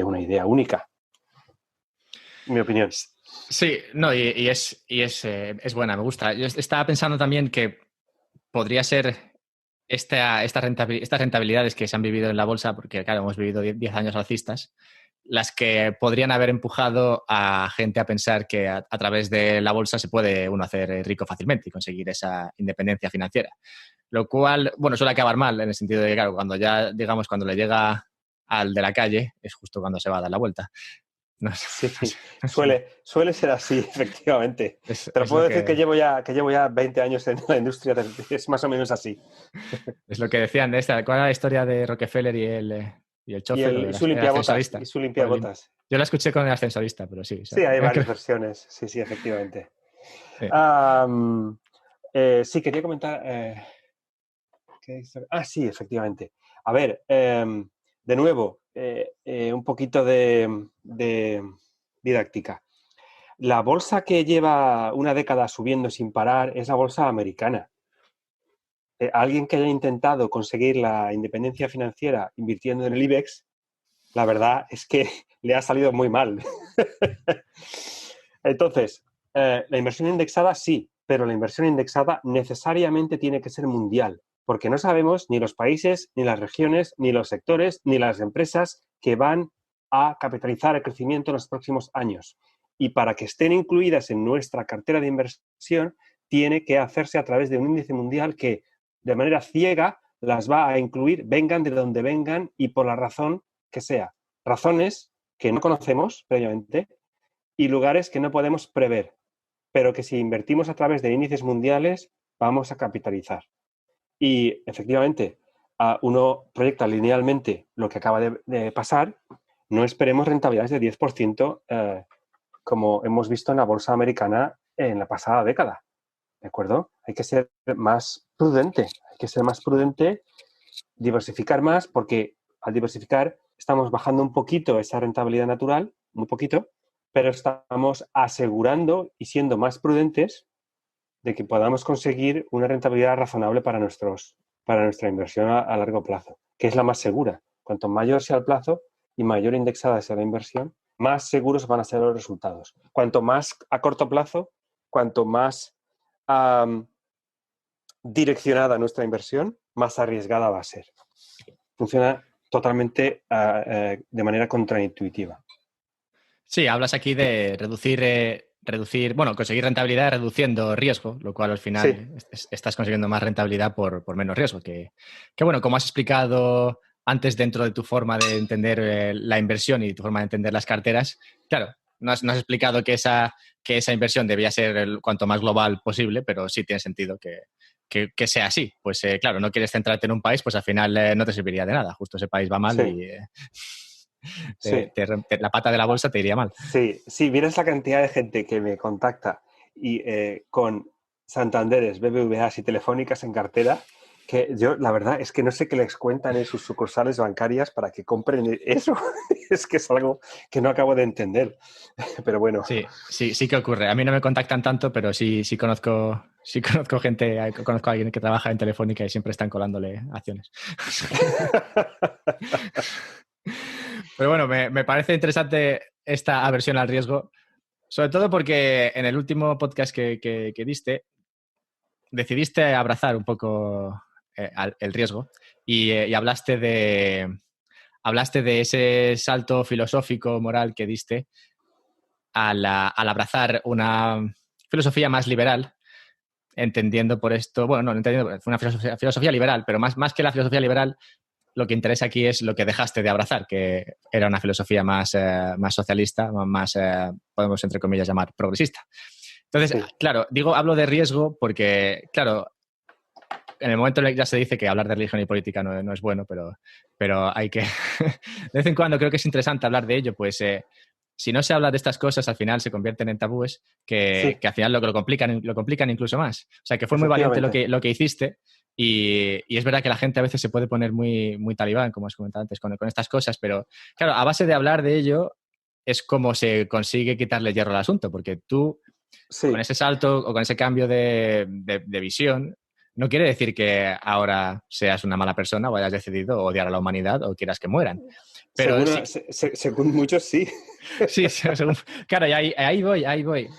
una idea única. Mi opinión. Sí, no, y es buena, me gusta. Yo estaba pensando también que podría ser estas rentabilidades que se han vivido en la bolsa, porque claro, hemos vivido 10 años alcistas, las que podrían haber empujado a gente a pensar que a través de la bolsa se puede uno hacer rico fácilmente y conseguir esa independencia financiera. Lo cual, bueno, suele acabar mal en el sentido de que, claro, cuando ya, digamos, cuando le llega al de la calle, es justo cuando se va a dar la vuelta. No sé, Sí, suele ser así, efectivamente. Te lo es puedo lo decir que, que llevo ya 20 años en la industria, es más o menos así. es lo que decían de esta. ¿Cuál era la historia de Rockefeller y el chofer o Y su el limpiabotas, ascensorista? y su limpiabotas. Yo la escuché con el ascensorista, pero sí. O sea, Sí, hay varias versiones. Sí, efectivamente. sí. Sí, quería comentar. Sí, efectivamente. A ver, de nuevo, un poquito de didáctica. La bolsa que lleva una década subiendo sin parar es la bolsa americana. Alguien que haya intentado conseguir la independencia financiera invirtiendo en el IBEX, la verdad es que le ha salido muy mal. Entonces, la inversión indexada sí, pero la inversión indexada necesariamente tiene que ser mundial, porque no sabemos ni los países, ni las regiones, ni los sectores, ni las empresas que van a capitalizar el crecimiento en los próximos años. Y para que estén incluidas en nuestra cartera de inversión, tiene que hacerse a través de un índice mundial que, de manera ciega, las va a incluir, vengan de donde vengan y por la razón que sea. Razones que no conocemos previamente y lugares que no podemos prever, pero que si invertimos a través de índices mundiales vamos a capitalizar. Y efectivamente, uno proyecta linealmente lo que acaba de pasar, no esperemos rentabilidades de 10% como hemos visto en la bolsa americana en la pasada década. ¿De acuerdo? Hay que ser más prudente, diversificar más, porque al diversificar estamos bajando un poquito esa rentabilidad natural, un poquito, pero estamos asegurando y siendo más prudentes de que podamos conseguir una rentabilidad razonable para nuestra inversión a largo plazo, que es la más segura. Cuanto mayor sea el plazo y mayor indexada sea la inversión, más seguros van a ser los resultados. Cuanto más a corto plazo, cuanto más direccionada nuestra inversión, más arriesgada va a ser. Funciona totalmente de manera contraintuitiva. Sí, hablas aquí de reducir, bueno, conseguir rentabilidad reduciendo riesgo, lo cual al Sí, final estás consiguiendo más rentabilidad por menos riesgo. Que, bueno, como has explicado antes dentro de tu forma de entender la inversión y tu forma de entender las carteras, claro, no has explicado que esa inversión debía ser cuanto más global posible, pero sí tiene sentido que sea así. Pues claro, no quieres centrarte en un país, pues al final no te serviría de nada. Justo ese país va mal sí, y sí. la pata de la bolsa te iría mal. Sí, sí, miras la cantidad de gente que me contacta y con Santanderes, BBVAs y Telefónicas en cartera, que yo la verdad es que no sé qué les cuentan en sus sucursales bancarias para que compren eso. Es que es algo que no acabo de entender. Pero bueno. Sí que ocurre. A mí no me contactan tanto, pero sí conozco gente, conozco a alguien que trabaja en Telefónica y siempre están colándole acciones. Pero bueno, me parece interesante esta aversión al riesgo, sobre todo porque en el último podcast que diste, decidiste abrazar un poco el riesgo y hablaste de ese salto filosófico, moral que diste al abrazar una filosofía más liberal, entendiendo por esto, bueno, no entendiendo, fue una filosofía liberal, pero más que la filosofía liberal, lo que interesa aquí es lo que dejaste de abrazar, que era una filosofía más socialista, más, podemos entre comillas llamar progresista. Entonces, Sí, claro, hablo de riesgo porque, claro, en el momento en el que ya se dice que hablar de religión y política no es bueno, pero hay que, de vez en cuando creo que es interesante hablar de ello, pues si no se habla de estas cosas, al final se convierten en tabúes sí, que al final lo complican incluso más. O sea, que fue muy valiente efectivamente. lo que hiciste y es verdad que la gente a veces se puede poner muy talibán, como has comentado antes, con estas cosas, pero claro, a base de hablar de ello es como se consigue quitarle hierro al asunto, porque tú con Sí, ese salto o con ese cambio de visión no quiere decir que ahora seas una mala persona o hayas decidido odiar a la humanidad o quieras que mueran. Pero sí, Según muchos, sí. sí, claro, y ahí voy.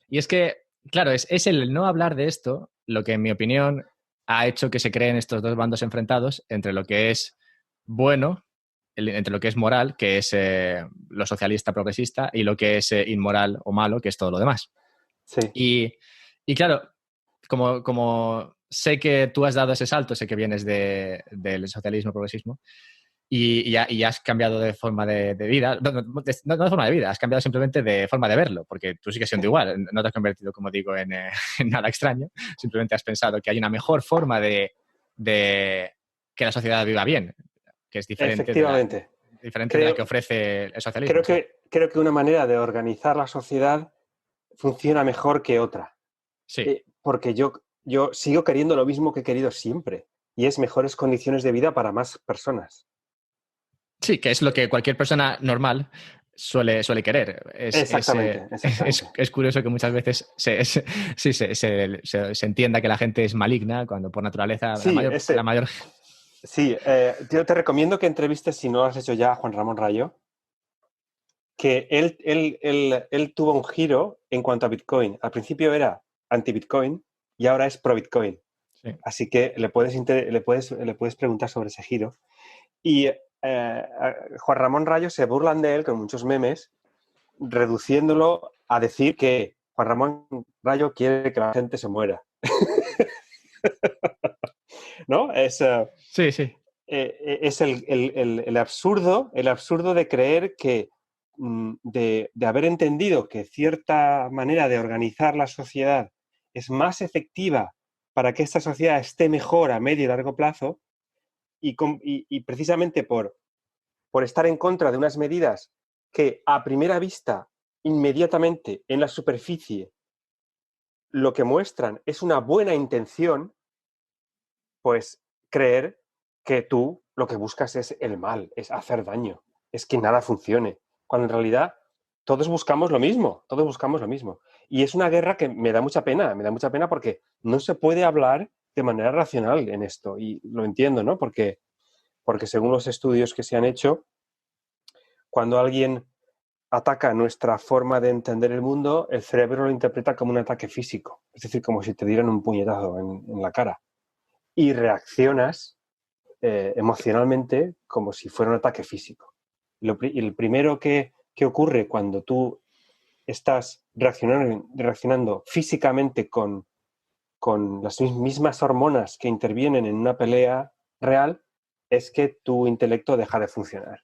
Y es que, claro, es el no hablar de esto lo que, en mi opinión, ha hecho que se creen estos dos bandos enfrentados entre lo que es bueno, entre lo que es moral, que es lo socialista progresista, y lo que es inmoral o malo, que es todo lo demás. Sí. Y claro, como sé que tú has dado ese salto, sé que vienes del socialismo progresismo, y has cambiado de forma de vida, no de forma de vida, has cambiado simplemente de forma de verlo, porque tú sigues siendo igual, no te has convertido, como digo, en nada extraño, simplemente has pensado que hay una mejor forma de que la sociedad viva bien, que es Efectivamente. diferente de la que Creo, ofrece el socialismo, sí. creo que una manera de organizar la sociedad funciona mejor que otra. Sí, Porque yo sigo queriendo lo mismo que he querido siempre, y es mejores condiciones de vida para más personas. sí, que es lo que cualquier persona normal suele querer. Exactamente, exactamente. Es curioso que muchas veces sí, se entienda que la gente es maligna cuando por naturaleza Sí, la mayor. sí, yo te recomiendo que entrevistes, si no lo has hecho ya, a Juan Ramón Rayo, que él tuvo un giro en cuanto a Bitcoin. Al principio era anti-Bitcoin y ahora es pro-Bitcoin. Sí. Así que le puedes preguntar sobre ese giro. Y Juan Ramón Rayo se burlan de él con muchos memes, reduciéndolo a decir que Juan Ramón Rayo quiere que la gente se muera. ¿No? Sí, sí. Es el absurdo de creer que de haber entendido que cierta manera de organizar la sociedad es más efectiva para que esta sociedad esté mejor a medio y largo plazo y precisamente por estar en contra de unas medidas que a primera vista, inmediatamente en la superficie, lo que muestran es una buena intención, pues creer que tú lo que buscas es el mal, es hacer daño, es que nada funcione, cuando en realidad todos buscamos lo mismo, todos buscamos lo mismo. Y es una guerra que me da mucha pena porque no se puede hablar de manera racional en esto, y lo entiendo, ¿no? Porque según los estudios que se han hecho, cuando alguien ataca nuestra forma de entender el mundo, el cerebro lo interpreta como un ataque físico, es decir, como si te dieran un puñetazo en la cara. Y reaccionas emocionalmente como si fuera un ataque físico. Y el primero que ocurre cuando tú estás reaccionando físicamente con las mismas hormonas que intervienen en una pelea real es que tu intelecto deja de funcionar.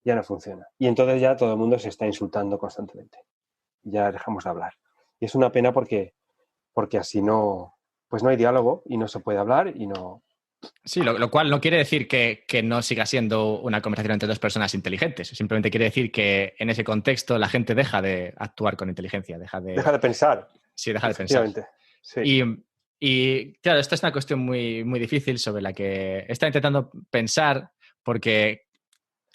Ya no funciona. Y entonces ya todo el mundo se está insultando constantemente. Ya dejamos de hablar. Y es una pena porque así no, pues no hay diálogo y no se puede hablar y no. Sí, lo cual no quiere decir que no siga siendo una conversación entre dos personas inteligentes. Simplemente quiere decir que en ese contexto la gente deja de actuar con inteligencia, Deja de pensar, sí, deja de pensar. efectivamente. Sí. Y, claro, esta es una cuestión muy, muy difícil sobre la que está intentando pensar porque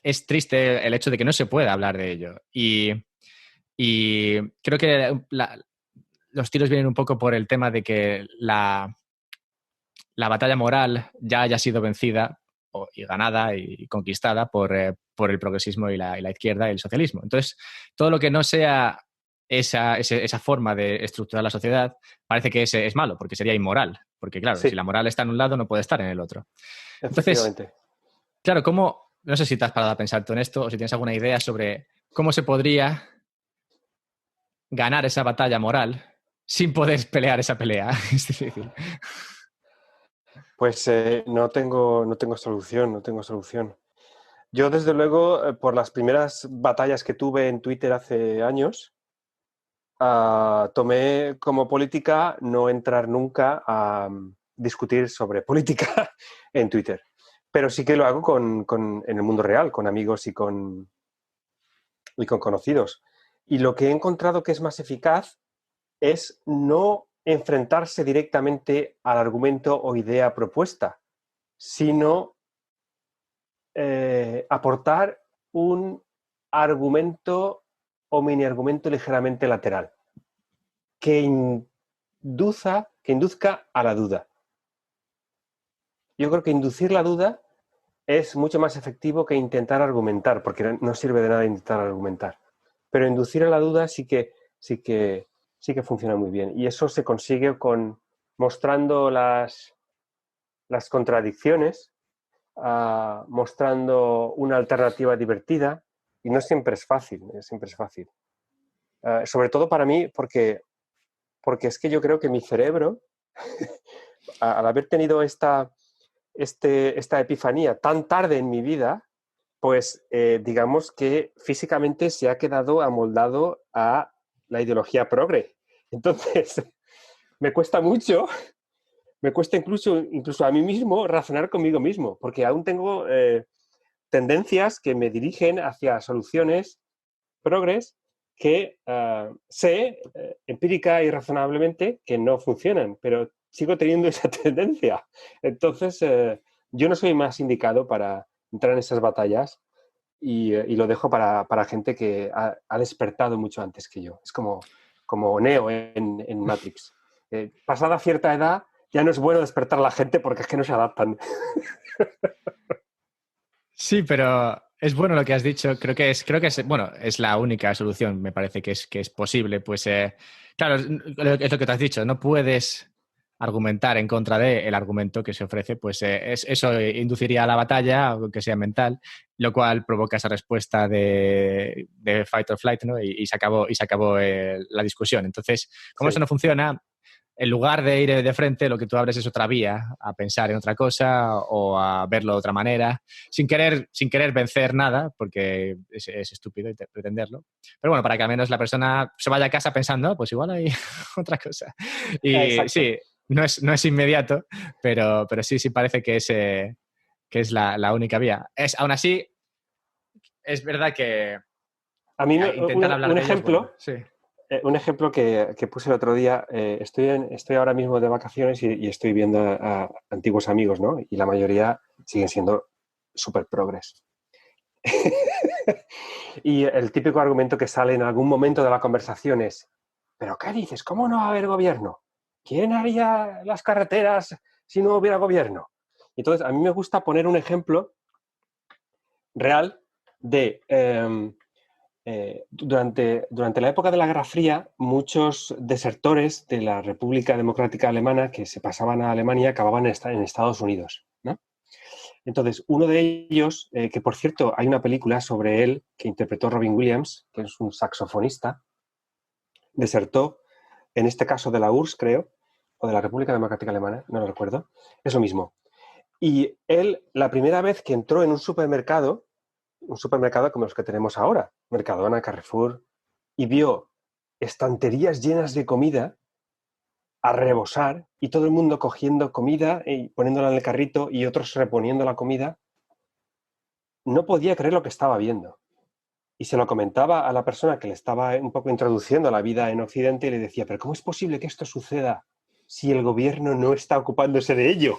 es triste el hecho de que no se pueda hablar de ello. Y creo que los tiros vienen un poco por el tema de que la batalla moral ya haya sido vencida y ganada y conquistada por el progresismo y la izquierda y el socialismo. Entonces, todo lo que no sea esa forma de estructurar la sociedad parece que es malo, porque sería inmoral. Porque, claro, si Sí, la moral está en un lado, no puede estar en el otro. Entonces, efectivamente. claro, no sé si te has parado a pensar tú en esto o si tienes alguna idea sobre cómo se podría ganar esa batalla moral sin poder pelear esa pelea. Es difícil. Pues no tengo solución, no tengo solución. Yo, desde luego, por las primeras batallas que tuve en Twitter hace años, tomé como política no entrar nunca a discutir sobre política en Twitter. Pero sí que lo hago en el mundo real, con amigos y con conocidos. Y lo que he encontrado que es más eficaz es no enfrentarse directamente al argumento o idea propuesta, sino aportar un argumento o mini argumento ligeramente lateral que induzca a la duda. yo creo que inducir la duda es mucho más efectivo que intentar argumentar, porque no sirve de nada intentar argumentar. Pero inducir a la duda sí que funciona muy bien. Y eso se consigue mostrando las contradicciones, mostrando una alternativa divertida, y no siempre es fácil, sobre todo para mí, porque es que yo creo que mi cerebro, al haber tenido esta epifanía tan tarde en mi vida, pues digamos que físicamente se ha quedado amoldado a la ideología progre. Entonces, me cuesta mucho, me cuesta incluso a mí mismo razonar conmigo mismo, porque aún tengo tendencias que me dirigen hacia soluciones progres que sé empírica y razonablemente que no funcionan, pero sigo teniendo esa tendencia. Entonces, yo no soy más indicado para entrar en esas batallas y lo dejo para gente que ha despertado mucho antes que yo. Es como Neo en Matrix. Pasada cierta edad, ya no es bueno despertar a la gente porque es que no se adaptan. Sí, pero es bueno lo que has dicho. Creo que es, bueno, es la única solución, me parece que es posible. Pues, claro, es lo que te has dicho. No puedes argumentar en contra del argumento que se ofrece, pues eso induciría a la batalla, aunque sea mental, lo cual provoca esa respuesta de fight or flight, ¿no? Y se acabó la discusión. Entonces, como eso Sí, no funciona, en lugar de ir de frente, lo que tú abres es otra vía, a pensar en otra cosa o a verlo de otra manera, sin querer vencer nada, porque es estúpido pretenderlo. Pero bueno, para que al menos la persona se vaya a casa pensando, pues igual hay otra cosa. Y exacto. sí, no es inmediato, pero sí parece que es la única vía. Aún así, es verdad que A mí, intentar hablar un de ellos, bueno, ejemplo sí. Un ejemplo que puse el otro día, estoy ahora mismo de vacaciones y estoy viendo a antiguos amigos, ¿no? Y la mayoría siguen siendo súper progres. Y el típico argumento que sale en algún momento de la conversación es, ¿pero qué dices? ¿Cómo no va a haber gobierno? ¿Quién haría las carreteras si no hubiera gobierno? Entonces, a mí me gusta poner un ejemplo real de durante la época de la Guerra Fría, muchos desertores de la República Democrática Alemana que se pasaban a Alemania acababan en Estados Unidos, ¿no? Entonces, uno de ellos, que por cierto hay una película sobre él que interpretó Robin Williams, que es un saxofonista, desertó, en este caso de la URSS, creo, o de la República Democrática Alemana, no lo recuerdo, es lo mismo. Y él, la primera vez que entró en un supermercado como los que tenemos ahora, Mercadona, Carrefour, y vio estanterías llenas de comida a rebosar y todo el mundo cogiendo comida y poniéndola en el carrito y otros reponiendo la comida, no podía creer lo que estaba viendo. Y se lo comentaba a la persona que le estaba un poco introduciendo a la vida en Occidente y le decía, pero ¿cómo es posible que esto suceda si el gobierno no está ocupándose de ello?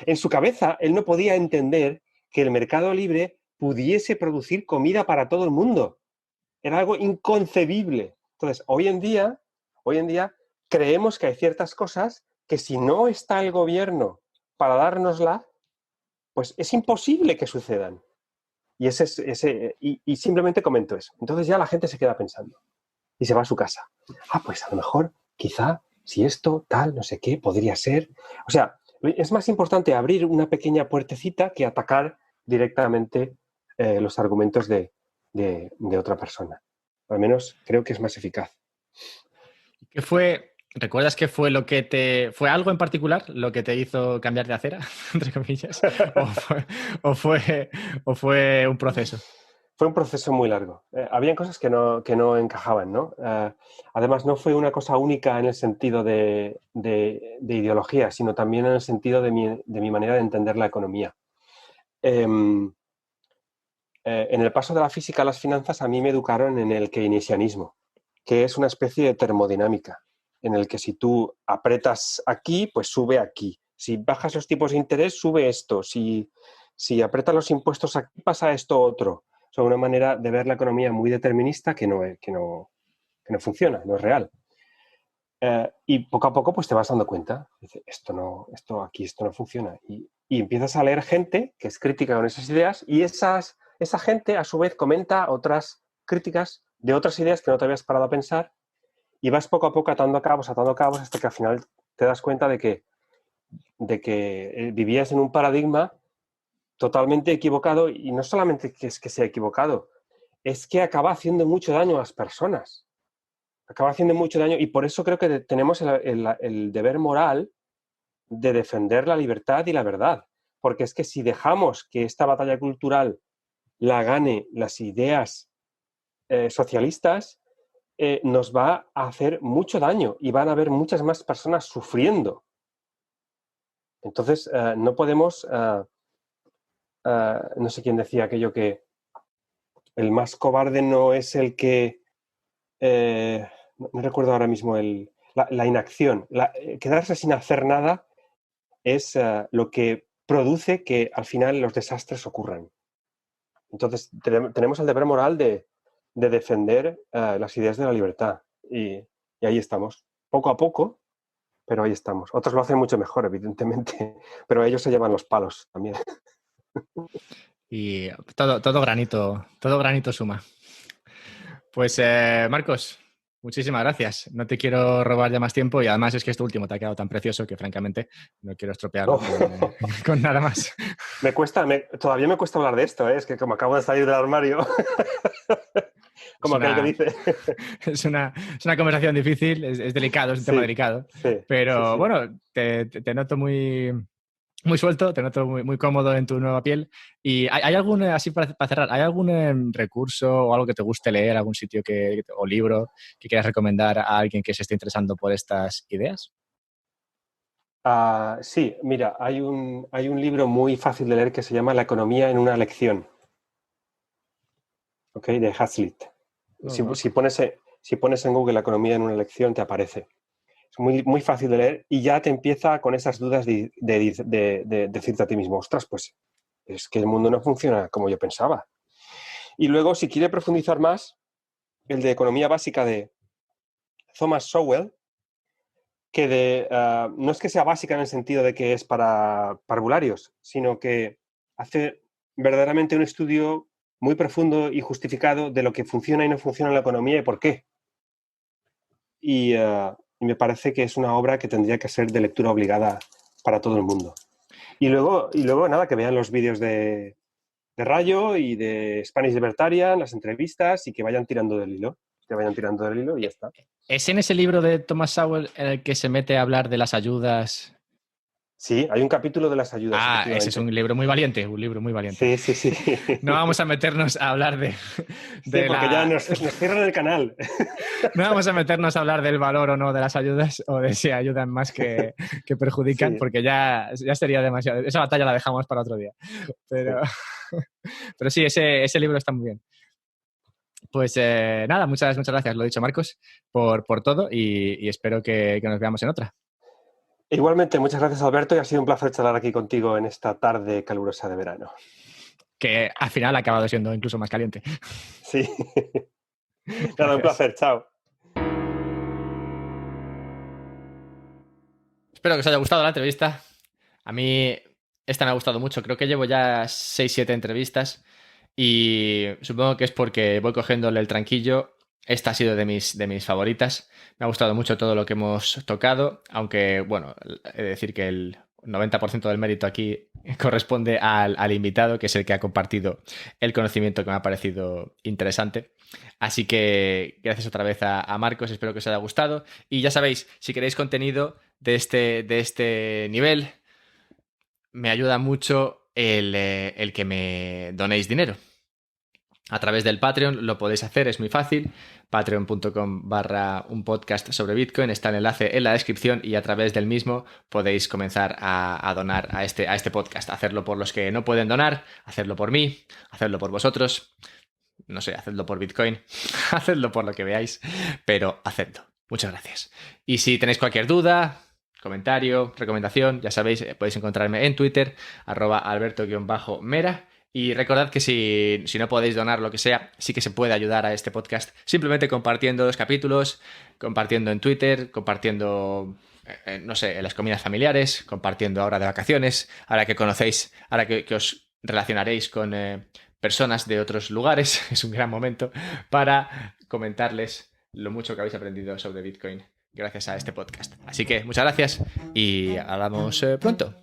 En su cabeza, él no podía entender que el mercado libre pudiese producir comida para todo el mundo. Era algo inconcebible. Entonces, hoy en día creemos que hay ciertas cosas que si no está el gobierno para dárnosla, pues es imposible que sucedan. Y simplemente comento eso. Entonces ya la gente se queda pensando y se va a su casa. Pues a lo mejor, quizá, si esto, tal, no sé qué, podría ser. O sea, es más importante abrir una pequeña puertecita que atacar directamente los argumentos de otra persona. Al menos creo que es más eficaz. ¿Recuerdas qué fue fue algo en particular lo que te hizo cambiar de acera, entre comillas? ¿O fue, o fue, o fue un proceso? Fue un proceso muy largo. Habían cosas que no encajaban, ¿no? Además, no fue una cosa única en el sentido de ideología, sino también en el sentido de mi manera de entender la economía. En el paso de la física a las finanzas, a mí me educaron en el keynesianismo, que es una especie de termodinámica, en el que si tú apretas aquí, pues sube aquí. Si bajas los tipos de interés, sube esto. Si apretas los impuestos aquí, pasa esto otro. O sea, una manera de ver la economía muy determinista que no funciona, no es real. Y poco a poco pues te vas dando cuenta. Dices, esto no funciona. Y empiezas a leer gente que es crítica con esas ideas y esa gente a su vez comenta otras críticas de otras ideas que no te habías parado a pensar y vas poco a poco atando cabos hasta que al final te das cuenta de que vivías en un paradigma totalmente equivocado y no solamente que es que sea equivocado, es que acaba haciendo mucho daño a las personas. Acaba haciendo mucho daño y por eso creo que tenemos el deber moral de defender la libertad y la verdad. Porque es que si dejamos que esta batalla cultural la gane las ideas socialistas, nos va a hacer mucho daño y van a haber muchas más personas sufriendo. Entonces, no podemos, no sé quién decía aquello que el más cobarde no es el que, no recuerdo ahora mismo la inacción, quedarse sin hacer nada es lo que produce que al final los desastres ocurran. Entonces, tenemos el deber moral de defender las ideas de la libertad y ahí estamos, poco a poco, pero ahí estamos. Otros lo hacen mucho mejor, evidentemente, pero ellos se llevan los palos también. Y todo granito suma. Pues Marcos, muchísimas gracias. No te quiero robar ya más tiempo y además es que esto último te ha quedado tan precioso que francamente no quiero estropearlo Oh. con nada más. Todavía me cuesta hablar de esto, ¿eh? Es que como acabo de salir del armario, como aquel que dice. Es una conversación difícil, es delicado, es un tema Sí, delicado, sí, pero sí. bueno, te noto muy suelto, te noto muy cómodo en tu nueva piel. ¿Y hay algún, así para cerrar, hay algún recurso o algo que te guste leer, algún sitio o libro que quieras recomendar a alguien que se esté interesando por estas ideas? Sí, mira, hay un libro muy fácil de leer que se llama La economía en una lección, ¿ok? De Hazlitt. No lo Si conozco. pones en Google La economía en una lección, te aparece. Es muy fácil de leer y ya te empieza con esas dudas de decirte a ti mismo, ostras, pues es que el mundo no funciona como yo pensaba. Y luego, si quiere profundizar más, el de economía básica de Thomas Sowell, que no es que sea básica en el sentido de que es para parvularios, sino que hace verdaderamente un estudio muy profundo y justificado de lo que funciona y no funciona en la economía y por qué. Y me parece que es una obra que tendría que ser de lectura obligada para todo el mundo. Y luego nada, que vean los vídeos de Rayo y de Spanish Libertarian, las entrevistas y que vayan tirando del hilo. Que vayan tirando del hilo y ya está. ¿Es en ese libro de Thomas Sowell en el que se mete a hablar de las ayudas? Sí, hay un capítulo de las ayudas, Ah, ese es efectivamente. un libro muy valiente, un libro muy valiente. Sí, sí, sí. No vamos a meternos a hablar Sí, de porque ya la... nos cierran el canal. No vamos a meternos a hablar del valor o no de las ayudas o de si ayudan más que perjudican, Sí, porque ya sería demasiado. Esa batalla la dejamos para otro día. Pero, sí. pero sí, ese libro está muy bien. Pues nada, muchas gracias, lo dicho, Marcos, por todo y espero que nos veamos en otra. Igualmente, muchas gracias, Alberto, y ha sido un placer charlar aquí contigo en esta tarde calurosa de verano. Que al final ha acabado siendo incluso más caliente. Sí. Nada, un Gracias. placer. Chao. Espero que os haya gustado la entrevista. A mí esta me ha gustado mucho. Creo que llevo ya 6 7 entrevistas y supongo que es porque voy cogiéndole el tranquillo. Esta ha sido de mis favoritas. Me ha gustado mucho todo lo que hemos tocado, aunque, bueno, he de decir que el 90% del mérito aquí corresponde al invitado, que es el que ha compartido el conocimiento que me ha parecido interesante. Así que gracias otra vez a Marcos, espero que os haya gustado. Y ya sabéis, si queréis contenido de este nivel, me ayuda mucho el que me donéis dinero. A través del Patreon lo podéis hacer, es muy fácil. Patreon.com/un podcast sobre Bitcoin. Está el enlace en la descripción y a través del mismo podéis comenzar a donar a este podcast. Hacerlo por los que no pueden donar, hacerlo por mí, hacerlo por vosotros. No sé, hacedlo por Bitcoin, hacedlo por lo que veáis, pero hacedlo. Muchas gracias. Y si tenéis cualquier duda, comentario, recomendación, ya sabéis, podéis encontrarme en Twitter, @alberto_mera Y recordad que si no podéis donar lo que sea, sí que se puede ayudar a este podcast simplemente compartiendo los capítulos, compartiendo en Twitter, compartiendo, no sé, en las comidas familiares, compartiendo ahora de vacaciones, ahora que conocéis, ahora que os relacionaréis con personas de otros lugares. Es un gran momento para comentarles lo mucho que habéis aprendido sobre Bitcoin gracias a este podcast. Así que muchas gracias y hablamos pronto.